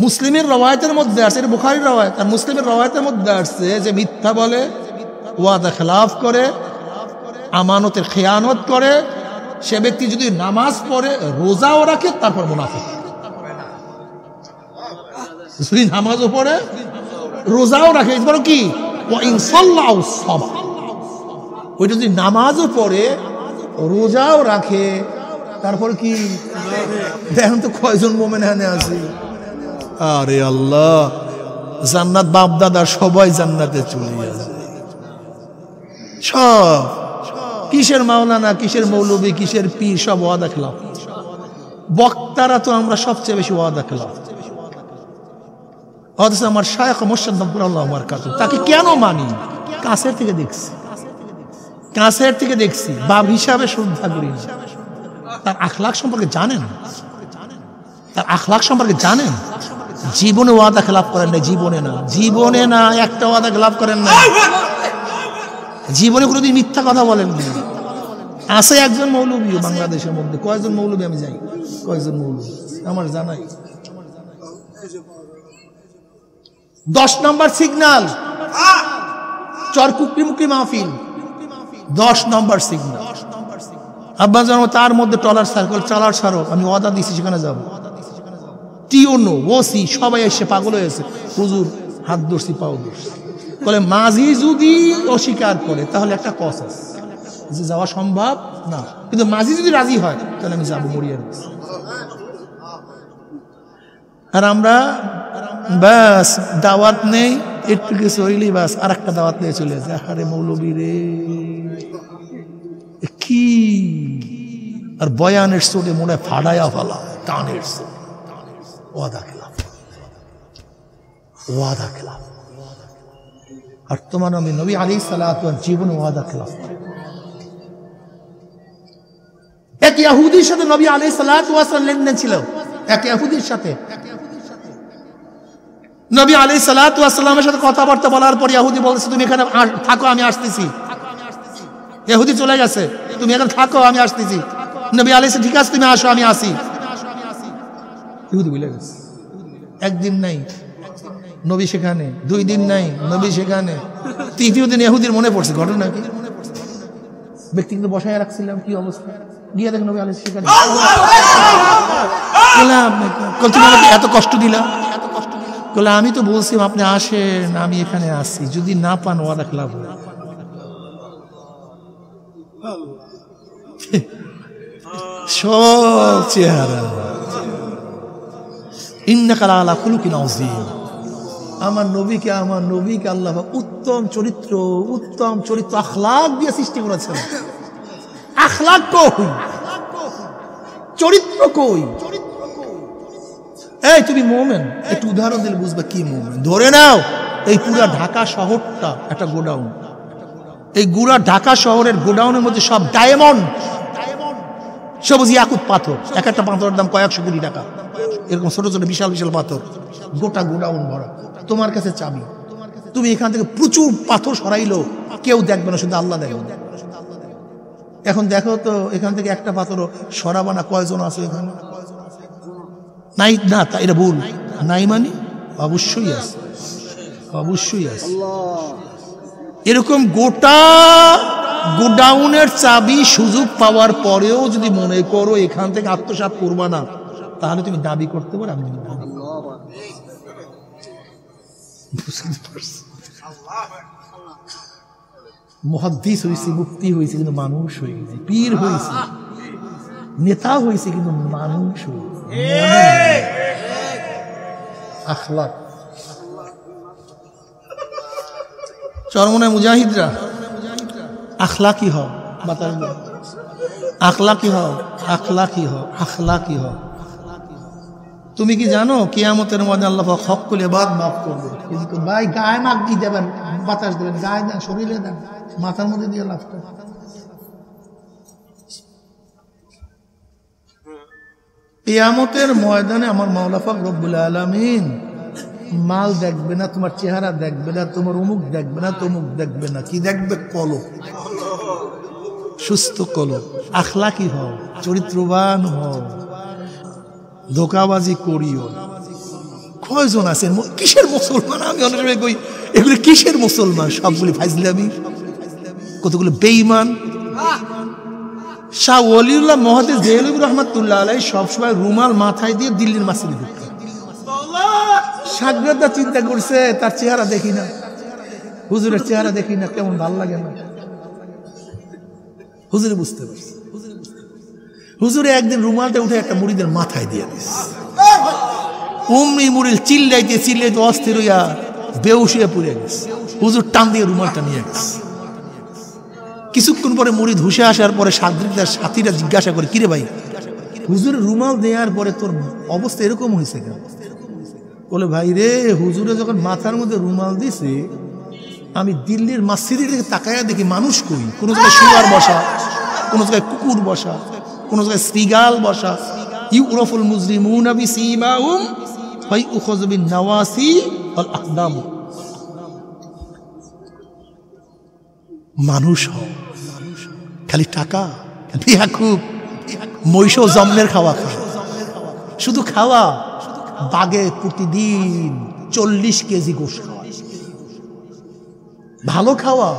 S2: মুসলিমের রওয়ায়াতের মধ্যে আছে, এটা বুখারীর রওয়ায়াত আর মুসলিমের রওয়ায়াতের মধ্যে আছে যে মিথ্যা বলে, ওয়াদা খেলাফ করে, আমানতের খেয়ানত করে, সে ব্যক্তি যদি নামাজ পড়ে, রোজাও রাখে, তারপর মুনাফিক। যদি নামাজও পড়ে, রোজাও রাখে, বলো কি ওয়া ইন সাল্লা আও সাম, ওইটা যদি নামাজও পড়ে, রোজাও রাখে, তারপর কি দেখেন তো কয়জন মোমেন এখানে আছে। আরে আল্লাহ, জান্নাত বাপ দাদা সবাই জান্নাতে চলে যাবে। সব কিসের মাওলানা, কিসের মৌলবী, কিসের পীর, সব ওয়াদা খেলাফ। বক্তারা তো আমরা সবচেয়ে বেশি ওয়াদা খেলাফ। অথচ আমার শায়খ মুর্শিদ আল্লাহ বারাকাতুহু, তাকে কেন মানি? কাছের থেকে দেখছি, কাছের থেকে দেখছি, বাপ হিসাবে শ্রদ্ধা করি। তার আখলাক সম্পর্কে জানেন, তার আখলাক সম্পর্কে জানেন। জীবনে ওয়াদা খেলাফ করেন না, জীবনে না, জীবনে না, একটা ওয়াদা খেলাফ করেন না, জীবনে কোনোদিন মিথ্যা কথা বলেন না। আছে একজন মৌলবী বাংলাদেশের মধ্যে, কয়জন মৌলবী আমি যাই, কয়জন মৌলবী আমার জানাই। 10 নম্বর সিগন্যাল, চরকুকরি মুকরি মাহফিল, 10 নম্বর সিগন্যাল। আব্বা জানো তার মধ্যে টলার সার্কেল, চালার সারো, আমি ওয়াদা দিছি সেখানে যাবো। টিওনো ওসি সবাই এসে পাগল হয়েছে, হুজুর হাত ধরছি, পাও ধরছি। বলে মাঝি যদি অস্বীকার করে তাহলে একটা কস আছে, যে যাওয়া সম্ভব না, কিন্তু মাঝি যদি রাজি হয় তাহলে আমি যাবো, মরিয়া। আর আমরা ব্যাস দাওয়াত নেই, একটু কিছু হইলেই ব্যাস আর একটা দাওয়াত নিয়ে চলে যায়। আরে মৌলবী রে কি, আর বয়ানের চোটে মনে ফাড়াইয়া ফেলা, টানের চোট, ওয়াদা খেলাফ, ওয়াদা খেলাফ। আর তোমার নবী আলাইহিস সালাতু ওয়াস জীবনে ওয়াদা খেলাফ। এক ইহুদির সাথে নবী আলাইহিস সালাতু ওয়াস লেনদেন ছিল, এক ইহুদির সাথে। নবী আলাইহিস সালাতু ওয়াস সালামের সাথে কথাবার্তা বলার পর ইহুদি বলছে, তুমি এখানে থাকো, আমি আসতেছি। ইহুদি চলে গেছে, তুমি এখানে থাকো, আমি আসতেছি। নবী আলাইহিস, ঠিক আছে তুমি আসো, আমি আসি। ইহুদি বলে গেছে। একদিন নাই নবী সেখানে, 2 দিন নাই নবী সেখানে, 3য় দিন ইহুদির মনে পড়ছে ঘটনা কি, ব্যক্তি কিন্তু বসায় রাখছিলাম, কি অবস্থা, গিয়ে দেখ নবী আলাইহিস সেখানে। তুমি আমাকে এত কষ্ট দিলা, বলে আমি তো বলছিলাম আপনি আসেন, আমি এখানে আসি, যদি না পান ওয়াদা খেলাফ হবে। সব চেহারা। ইন্নাকা লাআলা খুলুকিন আযীম। আমার নবীকে আল্লাহ উত্তম চরিত্র আখলাক দিয়ে সৃষ্টি করেছেন। আখলাক কই, চরিত্র কই? এই তুমি মুমিন, একটু উদাহরণ দিলে বুঝবে কি মুমিন। ধরে নাও এই পুরো ঢাকা শহরটা একটা গোডাউন, এই গুড়া ঢাকা শহরের গোডাউনের মধ্যে সব ডায়মন্ড, সবুজ ইয়াকুত পাথর, এক একটা পাথরের দাম কয়েকশো কোটি টাকা, এরকম ছোট ছোট বিশাল বিশাল পাথর, গোটা গোডাউন ভরা। তোমার কাছে চাবি, তুমি এখান থেকে প্রচুর পাথর সরাইলো, কেউ দেখবে না, শুধু আল্লাহ দেখবে। এখন দেখো তো এখান থেকে একটা পাথরও সরাবা না, কয়জন আছে এখানে? নাই না, তা এটা ভুল নাই, মানে অবশ্যই আছে, অবশ্যই আছে। এরকম গোটা গোডাউনের চাবি সুযোগ পাওয়ার পরেও যদি মনে করো এখান থেকে আত্মসাৎ করবা না, তাহলে তুমি দাবি করতে পারো আমি মুহাদ্দিস হয়েছি, মুফতি হয়েছে, কিন্তু মানুষ হয়ে গেছে, পীর হয়েছে, নেতা হয়েছে, কিন্তু মানুষ হয়েছে। আখলাক। চরমনায় মুজাহিদরা আখলাকি হও, আখলাকি হও, আখলাকি হও, আখলাকি হও। তুমি কি জানো কিয়ামতের মধ্যে আল্লাহ পাক হক্কুল ইবাদ মাফ করবে, কিন্তু ভাই গায়ে মাখ দিয়ে দেবেন, বাতাস দেবেন, গায়ে দেন, শরীরে দেন, মাথার মধ্যে দিয়ে লাফটা। কিয়ামতের ময়দানে আমার মাওলা পাক রব্বুল আলামিন মাল দেখবে না, তোমার চেহারা দেখবে না, তোমার অমুক দেখবে না, তমুক দেখবে না, কি দেখবে? কলব, সুস্থ কলব। আখলাকি হও, চরিত্রবান হও, ধোঁকাবাজি করিও। কয়জন আছেন কিসের মুসলমান? আমি অনেক সময় কই এগুলো কিসের মুসলমান? সবগুলি ফাইজলামি, কতগুলো বেঈমান। শাহ ওয়ালিউল্লাহ মহাদেশ দেহলভী রহমাতুল্লাহ আলাইহি সবসময় রুমাল মাথায় দিয়ে দিল্লির মাসজিদে ঢুকতেন। সাগরদা চিন্তা করছে তার চেহারা দেখি না, হুজুরের চেহারা দেখি না, কেমন ভাল লাগে না। হুজুরে বুঝতে পারছে। হুজুরে একদিন রুমালটা উঠে একটা মুরিদের মাথায় দিয়ে দিস। মুরিদ চিল্লাইতে চিল্লাইতে অস্থির হইয়া বেহুশ হয়ে পড়ে গেছে। হুজুর টান দিয়ে রুমালটা নিয়ে গেছে। কিছুক্ষণ পরে মুরিদ হুশে আসার পরে সাদ্রিকদার সাথীরা জিজ্ঞাসা করে, কিরে ভাই, হুজুরের রুমাল দেওয়ার পরে তোর অবস্থা এরকম হয়েছে কেন? বলে, ভাই রে, হুজুরে যখন মাথার মধ্যে রুমাল দিছে, আমি দিল্লির মসজিদের দিকে তাকায়া দেখি মানুষ কই, কোনো জায়গায় শুয়ার বসা, কোনো জায়গায় কুকুর বসা, কোনো জায়গায় শ্রীগাল বসা। ইউরাফুল মুজরিমুনা বিসীমাহুম ওয়া ইউখাযু বিন নাওয়াসি ওয়াল আকদাম। মানুষ হও, খালি টাকা ভিয়াকুব মহিষ জন্মের খাওয়া খাওয়া, শুধু খাওয়া। বাগে প্রতিদিন 40 কেজি গোশত খাওয়া, ভালো খাওয়া।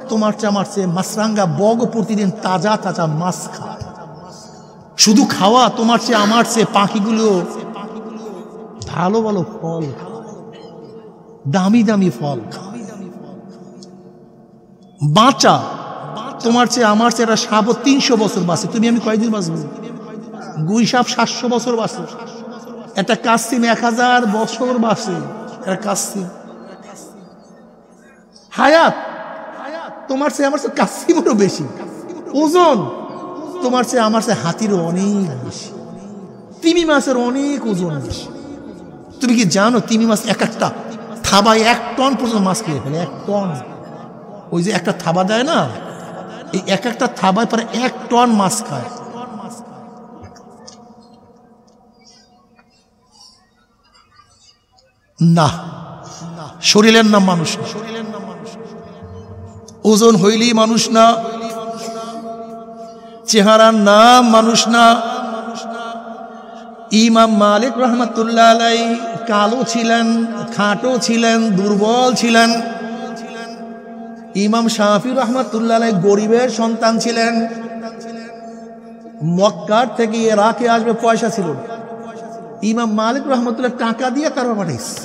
S2: তোমার চেয়ে আমার চেয়ে মাছরাঙ্গা বগ প্রতিদিন তাজা তাজা মাছ খায়। শুধু খাওয়া, তোমার চেয়ে আমার চেয়ে পাখিগুলো ভালো ভালো ফল খায়, দামি দামি ফল খায়। বাঁচা, তোমার চেয়ে আমার চেয়ে একটা সাপ 300 বছর বাঁচে, তুমি আমি কয়দিন বাঁচবো? গুই সাপ 700 বছর বাঁচে, একটা কাসিম 1000 বছর বাঁচে। একটা কাসিম হায়াত, তোমার চেয়ে আমার চেয়ে কাসিমেরও বেশি ওজন, তোমার চেয়ে আমার চেয়ে হাতিরও অনেক বেশি, তিমি মাছের অনেক ওজন বেশি। তুমি কি জানো তিমি মাছ এক একটা থাবায় 1 টন পর্যন্ত মাছ খেয়ে ফেলে? 1 টন। ওই যে একটা থাবা দেয় না, এই এক একটা থাবায় প্রায় 1 টন মাছ খায়। না, শরীরের নাম মানুষ না, ওজন হইলেই মানুষ না, চেহারার নাম মানুষ না। ইমাম মালিক রহমাতুল্লাহ আলাইহি কালো ছিলেন, খাটো ছিলেন, দুর্বল ছিলেন। ইমাম শাফি রহমাতুল্লাহ আলাইহি গরিবের সন্তান ছিলেন। মক্কার থেকে ইরাকে আসবে পয়সা ছিল না, ইমাম মালিক রহমাতুল্লাহ টাকা দিয়ে তারপর পাঠাইছে।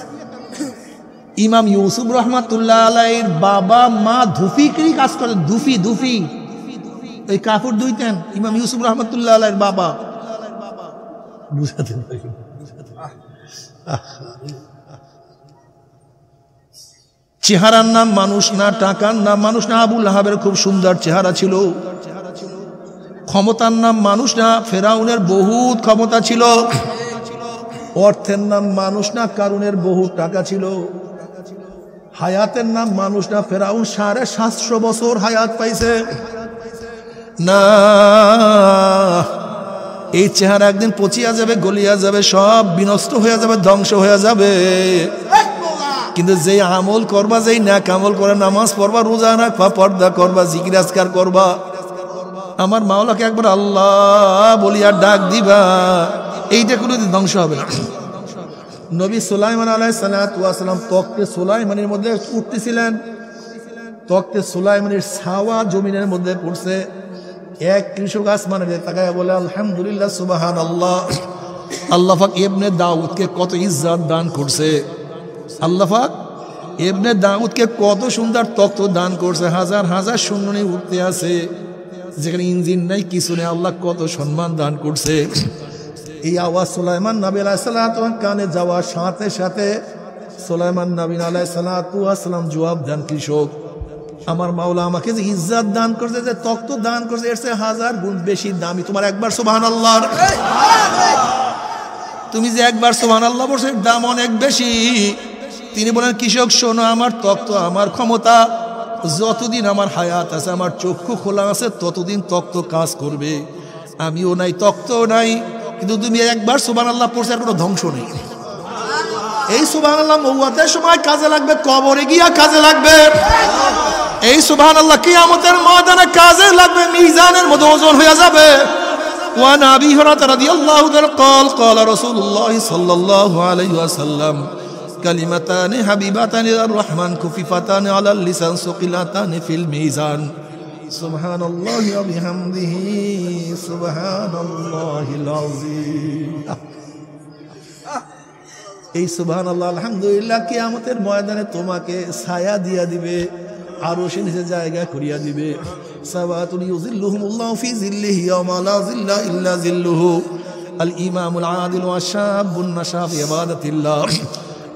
S2: ইমাম ইউসুফ রহমাতুল্লাহ আলাইহির বাবা মা ধুফিকরি কাজ করেন, ধুফি ওই কাপড় ধুইতেন ইমাম ইউসুফ রহমাতুল্লাহ আলাইহির বাবা। বুঝাতে পারি? চেহারার নাম মানুষ না, টাকার নাম মানুষ না। আবুল আহাবের খুব সুন্দর চেহারা ছিল। ক্ষমতার নাম মানুষ না, ফেরাউনের বহুত ক্ষমতা ছিল। অর্থের নাম মানুষ না, কারুনের বহুত টাকা ছিল। হায়াতের নাম মানুষ না, ফেরাউন 750 বছর হায়াত পাইছে না। এই চেহারা একদিন পচিয়া যাবে, গলিয়া যাবে, সব বিনষ্ট হয়ে যাবে, ধ্বংস হয়ে যাবে। কিন্তু যেই আমল করবা, যেই নেক আমল করে, নামাজ পড়বা, রোজা রাখবা, পর্দা করবা, জিকির আজকার করবা, আমার মাওলাকে একবার আল্লাহ বলিয়া ডাক দিবা, এইটা কোনোদিন ধ্বংস হবে না। নবী সুলাইমান আলাইহিস সালাতু ওয়াস সালাম তখতে সুলাইমানের মধ্যে উঠতেছিলেন। তখতে সুলাইমানের ছাওয়া জমিনের মধ্যে পড়ছে। এক কৃষক আসমানের তাকায় বলে, আলহামদুলিল্লাহ, সুবহানাল্লাহ, আল্লাহ পাক ইবনে দাউদকে কত ইজ্জত দান করছে। আল্লাহ পাক ইবনে দাউদকে কত সুন্দর তখ্ত দান করছে। হাজার হাজার সৈন্য উঠতে আছে, যেখানে ইঞ্জিন নাই, কিছু নেই। আল্লাহ কত সম্মান দান করছে। এই আওয়াজ সুলাইমান নবী আলাইহিস সালাতু ওয়াস কানে যাওয়ার সাথে সাথে সুলাইমান নবী আলাইহিস সালাতু ওয়াস সালাম জবাব দেন, কৃষক, আমার মাওলা আমাকে যে ইজ্জত দান করছে, যে তখ্ত দান করছে, এর চেয়ে 1000 গুণ বেশি দামি। তোমার একবার সুবহানাল্লাহ, তুমি যে একবার সুবহানাল্লাহ বলছো, এর দাম অনেক বেশি। তিনি বলেন, কৃষক শোনো, আমার তখ্ত, আমার ক্ষমতা, যতদিন আমার হায়াত আছে, আমার চক্ষু খোলা আছে, ততদিন তখ্ত কাজ করবে। আমিও নাই, তখ্তও নাই, কিন্তু তুমি একবার সুবহানাল্লাহ পড়ছো, আর কোনো ধ্বংস নেই।
S1: এই সুবহানাল্লাহ মওয়াতের সময় কাজে লাগবে, কবরে গিয়া কাজে লাগবে। এই সুবহানাল্লাহ কিয়ামতের ময়দানে কাজে লাগবে, মিজানের মধ্যে ওজন হয়ে যাবে। ওয়ান আবি হুরায়রা রাদিয়াল্লাহু তাআলা قال قال رسول الله صلى الله عليه وسلم كلمتان حبيبتان الى الرحمن خفيفتان على اللسان ثقيلتان في الميزان سبحان الله وبحمده سبحان الله العظيم। এই সুবহানাল্লাহ আলহামদুলিল্লাহ কিয়ামতের ময়দানে তোমাকে ছায়া দিয়া দিবে, আরশের নিচে জায়গা করিয়া দিবে। সাবাতুন ইউযিল্লুহুমুল্লাহু ফি যিল্লিহি ইয়াওমা লা যিল্লা ইল্লা যিল্লুহু আল ইমামুল আদিল ওয়া শাবুন নাশা ফি ইবাদাতিল্লাহ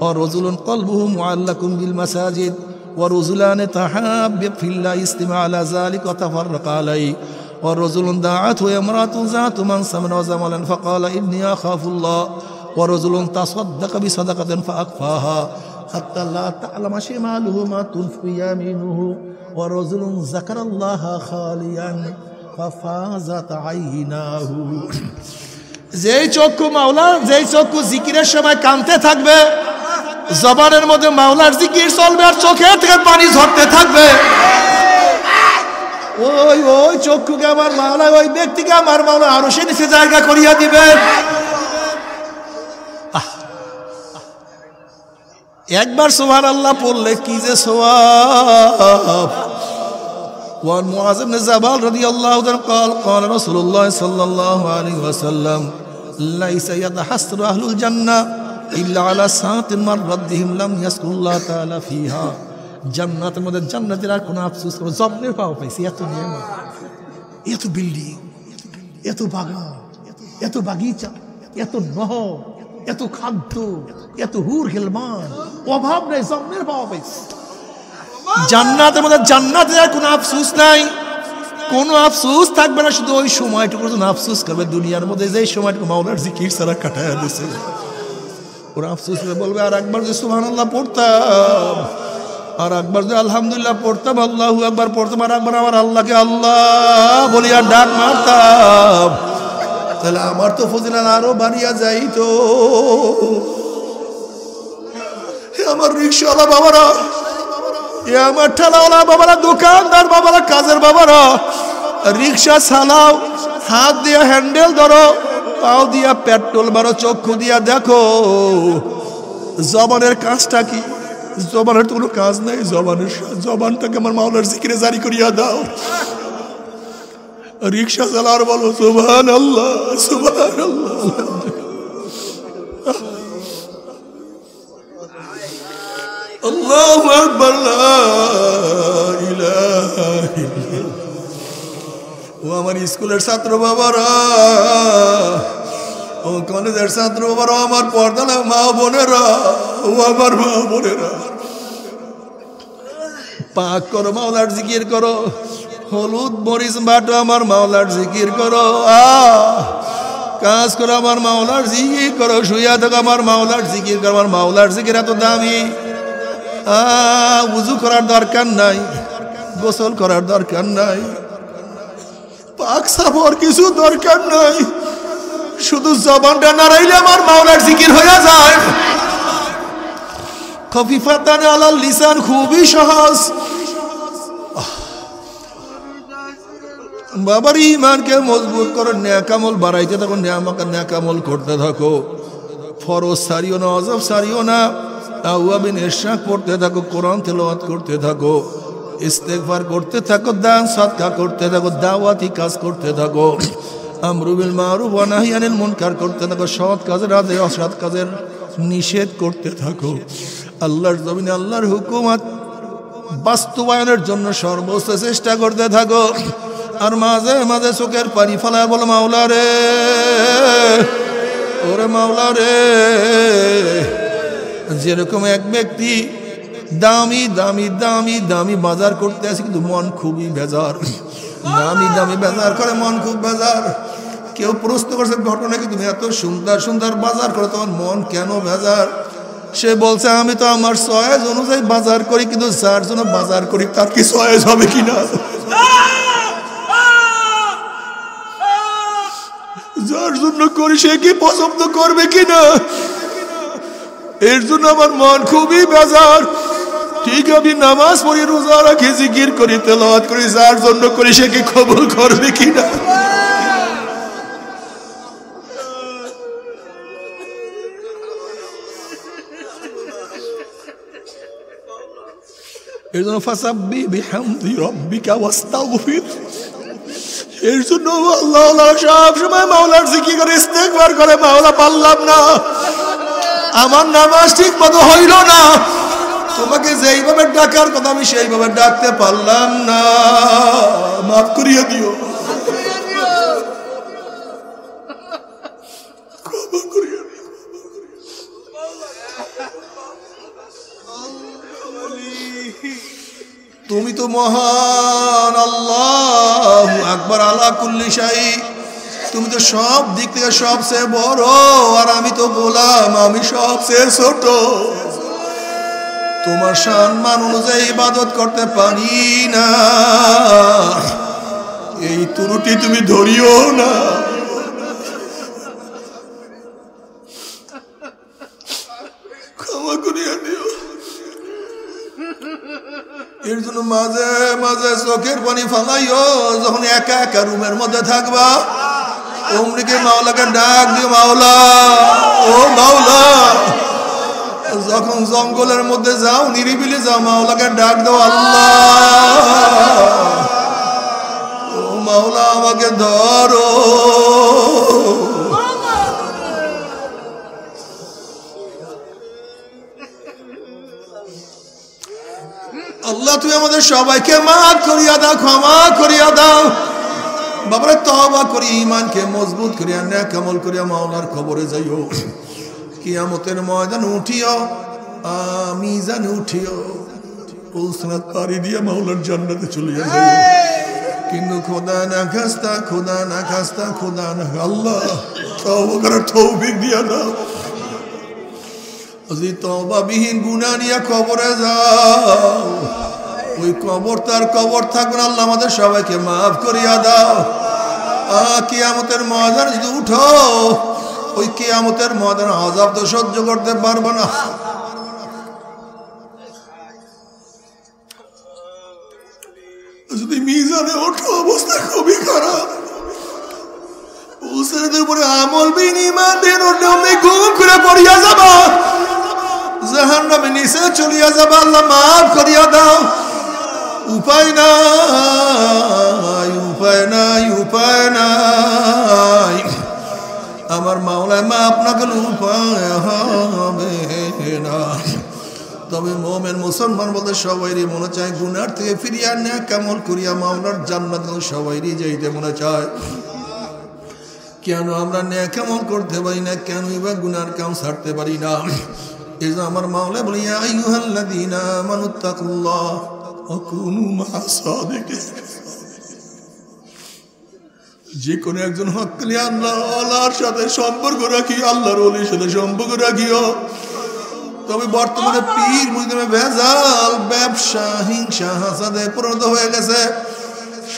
S1: ওয়া রাজুলুন কলবুহু মুআল্লাকুম বিল মাসাজিদ ওয়া রাজুলান তাহাব্বা ফিল্লাহ ইসতিমা আলা যালিকা ওয়া তাফাররাকা আলাইহি ওয়া রাজুলুন দাআতহু ইমরাতুন যাতু মানসাবিন ওয়া জামালান ফাকালা ইন্নী আখাফুল্লাহ ওয়া রাজুলুন তাসাদ্দাকা বিসাদাকাতিন ফাআখফাহা হাত্তা লা তা'লামা শিমালুহু মা তুনফিকু ইয়ামিনুহু ওয়া রাজুলুন যাকারাল্লাহা খালিয়ান ফাফাযাত আইনাহু। যেই চক্ষু জিকিরের সময় কানতে থাকবে, জবানের মধ্যে মাওলার জিকির চলবে আর চোখে থেকে পানি ঝরতে থাকবে, ওই চক্ষুকে আমার মাওলা, ওই ব্যক্তিকে আমার মাওলা আরশের নিচে জায়গা করিয়া দিবে। একবার সুবহানাল্লাহ পড়লে কি যে সওয়াব। ওয়ান মুআয ইবনে জাবাল রাদিয়াল্লাহু তাআলা قال قال رسول الله صلى الله عليه وسلم ليس يتحسر اهل الجنه الا على ساعه من ردهم لم يذكر الله تعالى فيها। জান্নাতের মধ্যে জান্নাতীরা কোনো আফসোস করে জন্মের পাওয়া পাইছে, এত নিয়ামত, এত বিল্ডিং, এত বাগান, এত বাগিচা, এত নহর, এত খাদ্য, এত হুর হেলমান, অভাব নেই, জন্মের পাওয়া পাইছে। জান্নাতের মধ্যে জান্নাতের কোনো আফসোস নাই, কোনো আফসোস থাকবে না, শুধু ওই সময়টুকু আফসোস করবে দুনিয়ার মধ্যে যে সময়টুকু মাওলার জিকির ছাড়া কাটায় দিয়েছে। ওরা আফসোস করে বলবে আর একবার যে সুবহানাল্লাহ পড়তাম, আর একবার যে আলহামদুলিল্লাহ পড়তাম, আল্লাহু আকবার পড়তাম, আর একবার আমার আল্লাহকে আল্লাহ বলিয়া ডাক মারতাম, তাহলে আমার তো ফজিলত আরো বাড়িয়া যাইতো। আমার রিকশাওয়ালা বাবারা, আমার ঠেলাওয়ালা বাবারা, দোকানদার বাবারা, কাজের বাবারা, রিক্সা চালাও, হাত দিয়া হ্যান্ডেল ধরো, পাও দিয়া পেট্রোল মারো, চক্ষু দিয়া দেখো জবানের কাজটা কি। জবানের তো কোনো কাজ নাই, জবানটাকে আমার মাওলার জিকিরে জারি করিয়া দাও। রিক্সা চালার বলো সুবহানাল্লাহ সুবহানাল্লাহ। আল্লাহু আকবার, লা ইলাহা ইল্লাল্লাহ। ও আমার স্কুলের ছাত্র বাবারা, ও কলেজের ছাত্র বাবারা, আমার পর্দানা মা বোনেরা, ও আমার মা বোনেরা, পাক করো, মাওলার জিকির করো, হলুদ মরিচ বাটো, আমার মাওলার জিকির করো, কাজ করো, আমার মাওলার জিকির করো, শুইয়া থাকো, আমার মাওলার জিকির করো। আমার মাওলার জিকির এত দামি, উযু করার দরকার নাই, গোসল করার দরকার নাই, পাক সাফর কিছু দরকার নাই, শুধু জবানটা নাড়াইলে আমার মাওলার জিকির হয়ে যায়। খফিফাতান আলাল লিসান, খুবই সহজ। বাবার ঈমানকে মজবুত করো, নেক আমল বাড়াইতে থাকো, নেক আমল করতে থাকো, ফরজ সারিও না, ওয়াজিব সারিও না, আওয়াবিন ইরশাদ পড়তে থাকো, কোরআন তেলাওয়াত করতে থাকো, ইস্তেগফার করতে থাকো, দান সাদকা করতে থাকো, দাওয়াতি কাজ করতে থাকো, আমরু বিল মারুফ ওয়া নাহই আনিল মুনকার করতে থাকো, সৎ কাজের আদেশ অসৎ কাজের নিষেধ করতে থাকো। আল্লাহর জমিনে আল্লাহর হুকুমত বাস্তবায়নের জন্য সর্বোচ্চ চেষ্টা করতে থাকো। আর মাঝে মাঝে চোখের পানি ফেলায় বলো মাওলা রে, ওরে মাওলা রে। যেরকম এক ব্যক্তি দামি দামি দামি দামি বাজার করতে আসে, কিন্তু মন খুবই বেজার, দামি দামি বাজার করে মন খুব বেজার। কেউ প্রশ্ন করছে ঘটনা কি, তুমি এত সুন্দর সুন্দর বাজার করো, তোমার মন কেন বেজার? সে বলছে আমি তো আমার চয়েস অনুযায়ী বাজার করি, কিন্তু যার জন্য বাজার করি তার কি চয়েস হবে কিনা, যার জন্য করি সে কি পছন্দ করবে কিনা। এর জন্য আমার মন খুবই বেজার। ঠিক আমি নামাজ পড়ি, রোজা রাখি, জিকির করি, তেলাওয়াত করি, যার জন্য করি সে কি কবুল করবে কিনা? এর জন্য ফাসাব্বিহ বিহামদি রাব্বিকা ওয়াস্তাগফির। এর জন্য আল্লাহ সব সময় মাওলার জিকির করে, ইস্তেগফার করে, মাওলা পারলাম না, আমার নামাজ ঠিক মতো হইল না, তোমাকে যেইভাবে ডাকার কথা আমি সেইভাবে ডাকতে পারলাম না, মাফ করিয়ে দিও, ক্ষমা করিয়ে দিও। তুমি তো মহান, আল্লাহু আকবার, আলা কুল্লি শাই, তুমি তো সব দিক থেকে সবচেয়ে বড়, আর আমি তো গোলাম, আমি সবচেয়ে ছোট। তোমার সম্মান অনুযায়ী ইবাদত করতে পারি না, এই ত্রুটি তুমি ধরিও না। ক্ষমা করিয়া দিও। এর জন্য মাঝে মাঝে চোখের পানি ফালাইও, যখন একা একা রুমের মধ্যে থাকবা, অমনিকে মাওলাকে ডাক দিও, মাওলা, ও মাওলা। যখন জঙ্গলের মধ্যে যাও, নিরিবিলি যাও, মাওলাকে ডাক দাও, আল্লাহ, ও মাওলা আমাকে ধরো। আল্লাহ তুমি আমাদের সবাইকে মাফ করিয়া দাও, ক্ষমা করিয়া দাও। বাবারে তওবা করি, ঈমানকে মজবুত করিয়া, নেক আমল করিয়া মাওলার কবরে যাইও। কিয়ামতের ময়দান উঠিও, মিজানে উঠিও, পুলসরাত পাড়ি দিয়ে মাওলার জান্নাতে চলিয়া যাইও। কিন্তু খোদা না খাস্তা, খোদা না খাস্তা, খোদা না, আল্লাহ তওবা করার তৌফিক দিয়া দাও। যদি তওবা বিহীন গুনাহ নিয়ে কবরে যাও, ওই কবর তার কবর থাকবে না। আল্লাহ আমাদের সবাইকে মাফ করিয়া দাও। কিয়ামতের ময়দান যদি উঠো, ওই কিয়ামতের ময়দান আযাব তো সহ্য করতে পারবো না। যদি মিজানে ওঠো, অবস্থা খুবই খারাপ। পুলসের উপরে আমল বিন ঈমান দিন উঠলে গুম করে পড়িয়া যাবা, জাহান্নামে নিচে চলিয়া যাবা। আল্লাহ মাফ করিয়া দাও। উপায় নাই, উপায় নাই, উপায় নাই, আমার মাওলায় মাফ না করলে উপায় হবে না। তবে মুমিন মুসলমান বলতে সবাইরই মনে চায় গুনার থেকে ফিরিয়া নেক আমল করিয়া মাওলার জান্নাত সবাইরই যাইতে মনে চায়। কেন আমরা নেক আমল করতে পারি না? কেনই বা গুনার কাম ছাড়তে পারি না? এই যে আমার মাওলা বলি, ইয়া আইয়ুহাল্লাযীনা আমানুত্তাকুল্লাহ ওয়া কুনু মা'আস সাদিকিন। যে কোনো একজন হক্কানি আল্লাহর সাথে সম্পর্ক রাখি, আল্লাহর ওলির সাথে সম্পর্ক রাখিও। তবে বর্তমানে পীর মুরিদে ভেজাল, ব্যবসা, হিংসা, হাসাদে পরিণত হয়ে গেছে।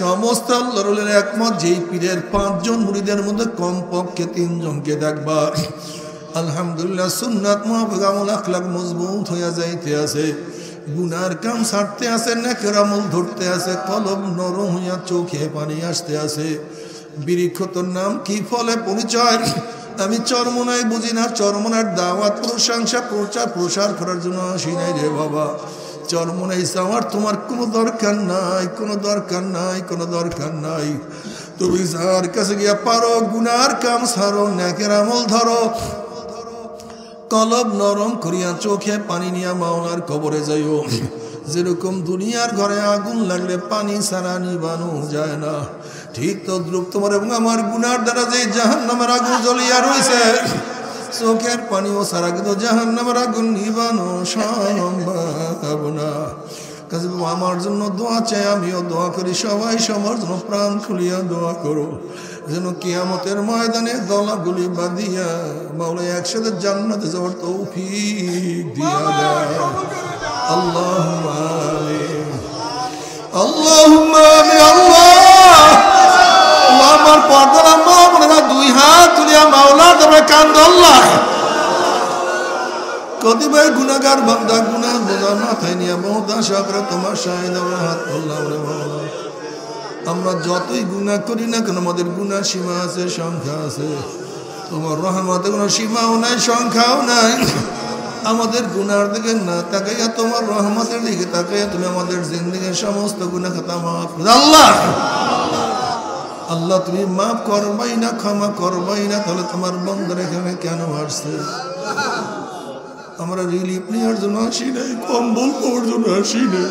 S1: সমস্ত আল্লাহর ওলির একমত, যেই পীরের 5 জন মুরিদের মধ্যে কমপক্ষে 3 জনকে দেখবা আলহামদুলিল্লাহ সুন্নাত মুতাবিক আমল আখলাক মজবুত হইয়া যাইতে আছে, গুনার কাম ছাড়তে আছে, নেকের আমল ধরতে আছে, কলব নরম হইয়া চোখে পানি আসতে আছে। বৃক্ষ তোর নাম কি, ফলে পরিচয় আমি চরমনাই বুঝি না। চরমনার দাওয়াত, প্রশংসা, প্রচার, প্রসার করার জন্য আসি নাই রে বাবা। চরমনাই যাওয়ার তোমার কোনো দরকার নাই, কোনো দরকার নাই, কোনো দরকার নাই। তুমি যার কাছে গিয়া পারো গুনার কাম ছাড়ো, নেকের আমল ধরো, কলব নরম করিয়া চোখে পানি নিয়া মাওলার কবরে যাইও। যেরকম দুনিয়ার ঘরে আগুন লাগলে পানি ছাড়া নিবানো যায় না, ঠিক তদ্রুপ তোমার এবং আমার গুনার দ্বারা যে জাহান্নামের আগুন জ্বলিয়া রয়েছে, চোখের পানিও ছাড়া কিন্তু জাহান্নামের আগুন নিবানো সম্ভব না। কাজে আমার জন্য দোয়া চাই, আমিও দোয়া করি, সবাই সবার জন্য প্রাণ খুলিয়া দোয়া করো, যেন কিয়ামতের ময়দানে দলাগুলি বাঁধিয়া মাওলা একসাথে জান্নাতে যাওয়ার তৌফিক দিয়া দেয়। আল্লাহুম্মা আমিন, আল্লাহুম্মা আমিন। আল্লাহ আমার পর্দার আম্মা বোনেরা 2 হাত তুলিয়া মাওলার দরবারে কান্দ। আল্লাহ কতিপয় গুনাহগার বান্দা গুনাহ বোঝা মাথায় নিয়ে বহুত আশা করে তোমার শাহিদ আমরা হাত তুললাম রে মাওলা। আমরা যতই গুনাহ করি না কেন আমাদের গুনাহ সীমা আছে, সংখ্যা আছে। তোমার রহমতে কোনো সীমাও নাই, সংখ্যাও নাই। আমাদের গুনার দিকে না তাকাইয়া তোমার রহমতের দিকে তাকাইয়া তুমি আমাদের জিন্দেগীর সমস্ত গুনাহ খাতা মাফ করে আল্লাহ। আল্লাহ তুমি মাফ করবাই না, ক্ষমা করবাই না, তাহলে তোমার বন্ধুর এখানে কেন আসছে? আমরা রিলিফ নেওয়ার জন্য আসি নাই, কম্বল পাওয়ার জন্য আসি নাই।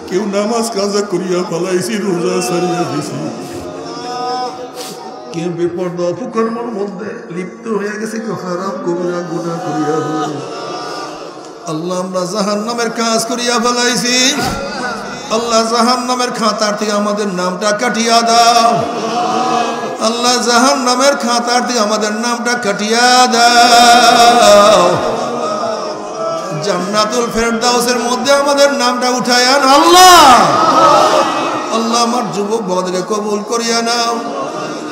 S1: কেউ নামাজ কাজা করিয়া ফেলাইছি, রোজা সারিয়া দিছি, কেউ বেপরদা অপকর্মের মধ্যে লিপ্ত হয়ে গেছে, কেউ হারাম কবিরা গুনাহ করিয়া। আল্লাহ আমরা জাহান্নামের কাজ করিয়া ফেলাইছি। আল্লাহ জাহান্নামের খাতার থেকে আমাদের নামটা কাটিয়া দাও। আল্লাহ জাহান্নামের খাতার থেকে আমাদের নামটা কাটিয়া দাও। জান্নাতুল ফেরদাউসের মধ্যে আমাদের নামটা উঠায়া আন আল্লাহ। আল্লাহ আমার যুবক বাবাদেরকে কবুল করিয়া নাও।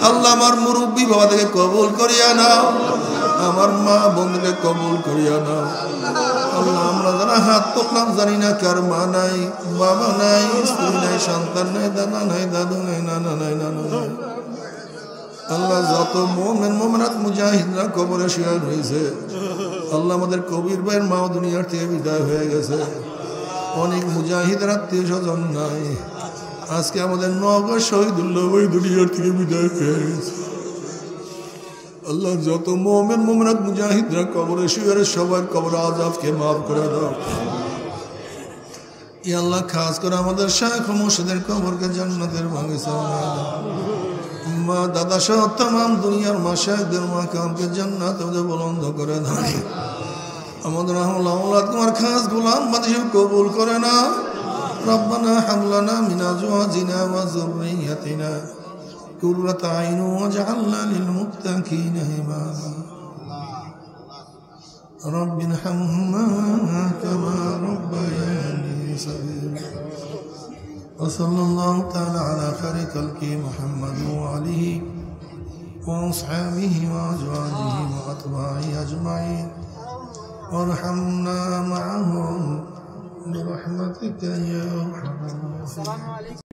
S1: আল্লাহ আমার মুরব্বী বাবাদেরকে কবুল করিয়া নাও। আমার মা বোনদেরকে কবুল করিয়া নাও। আল্লাহ আমরা যারা হাত তোকলাম জানি না কার মা নাই, বাবা নাই, স্ত্রী নাই, সন্তান নাই, দাদা নাই, দাদু নাই, নানা নাই, নানু নাই। আল্লাহ যত মুমিন মুমিনাত মুজাহিদরা কবরে শুয়ে রয়েছে, আল্লাহ আমাদের কবির ভাইয়ের মাও দুনিয়ার থেকে বিদায় হয়ে গেছে। অনেক মুজাহিদের আত্মীয় স্বজন নাই। আজকে আমাদের নগর শহীদুল্লাহ ভাই দুনিয়ার থেকে বিদায় হয়ে গেছে। আল্লাহ যত মুমিন মুমিনাত মুজাহিদরা কবরে শুয়ে সবার কবর আযাবকে মাফ করে দাও। ই আল্লাহ খাস করে আমাদের শাইখ মুর্শিদের কবরকে জান্নাতের বাগিচা বানায় দাও। মা দাদা সহ तमाम দুনিয়ার মাশায়েখদের মাকামকে জান্নাতে বুলন্দ করে দাও। আমাদের আওলাদ তোমার খাস গোলাম বানিয়ে কবুল করে না। রব্বানা হাব লানা মিন আজওয়াজিনা ওয়া যুররিয়াতিনা কুররাতা আইন ওয়াজআলনা লিল মুত্তাকিনা ইমামা। রব্বির হামহুমা কামা রাব্বায়ানি সগীরা। وصلى الله تعالى على خير خلقه محمد وآله وأصحابه وأزواجه وأتباعه أجمعين وارحمنا معهم برحمتك يا أرحم الراحمين.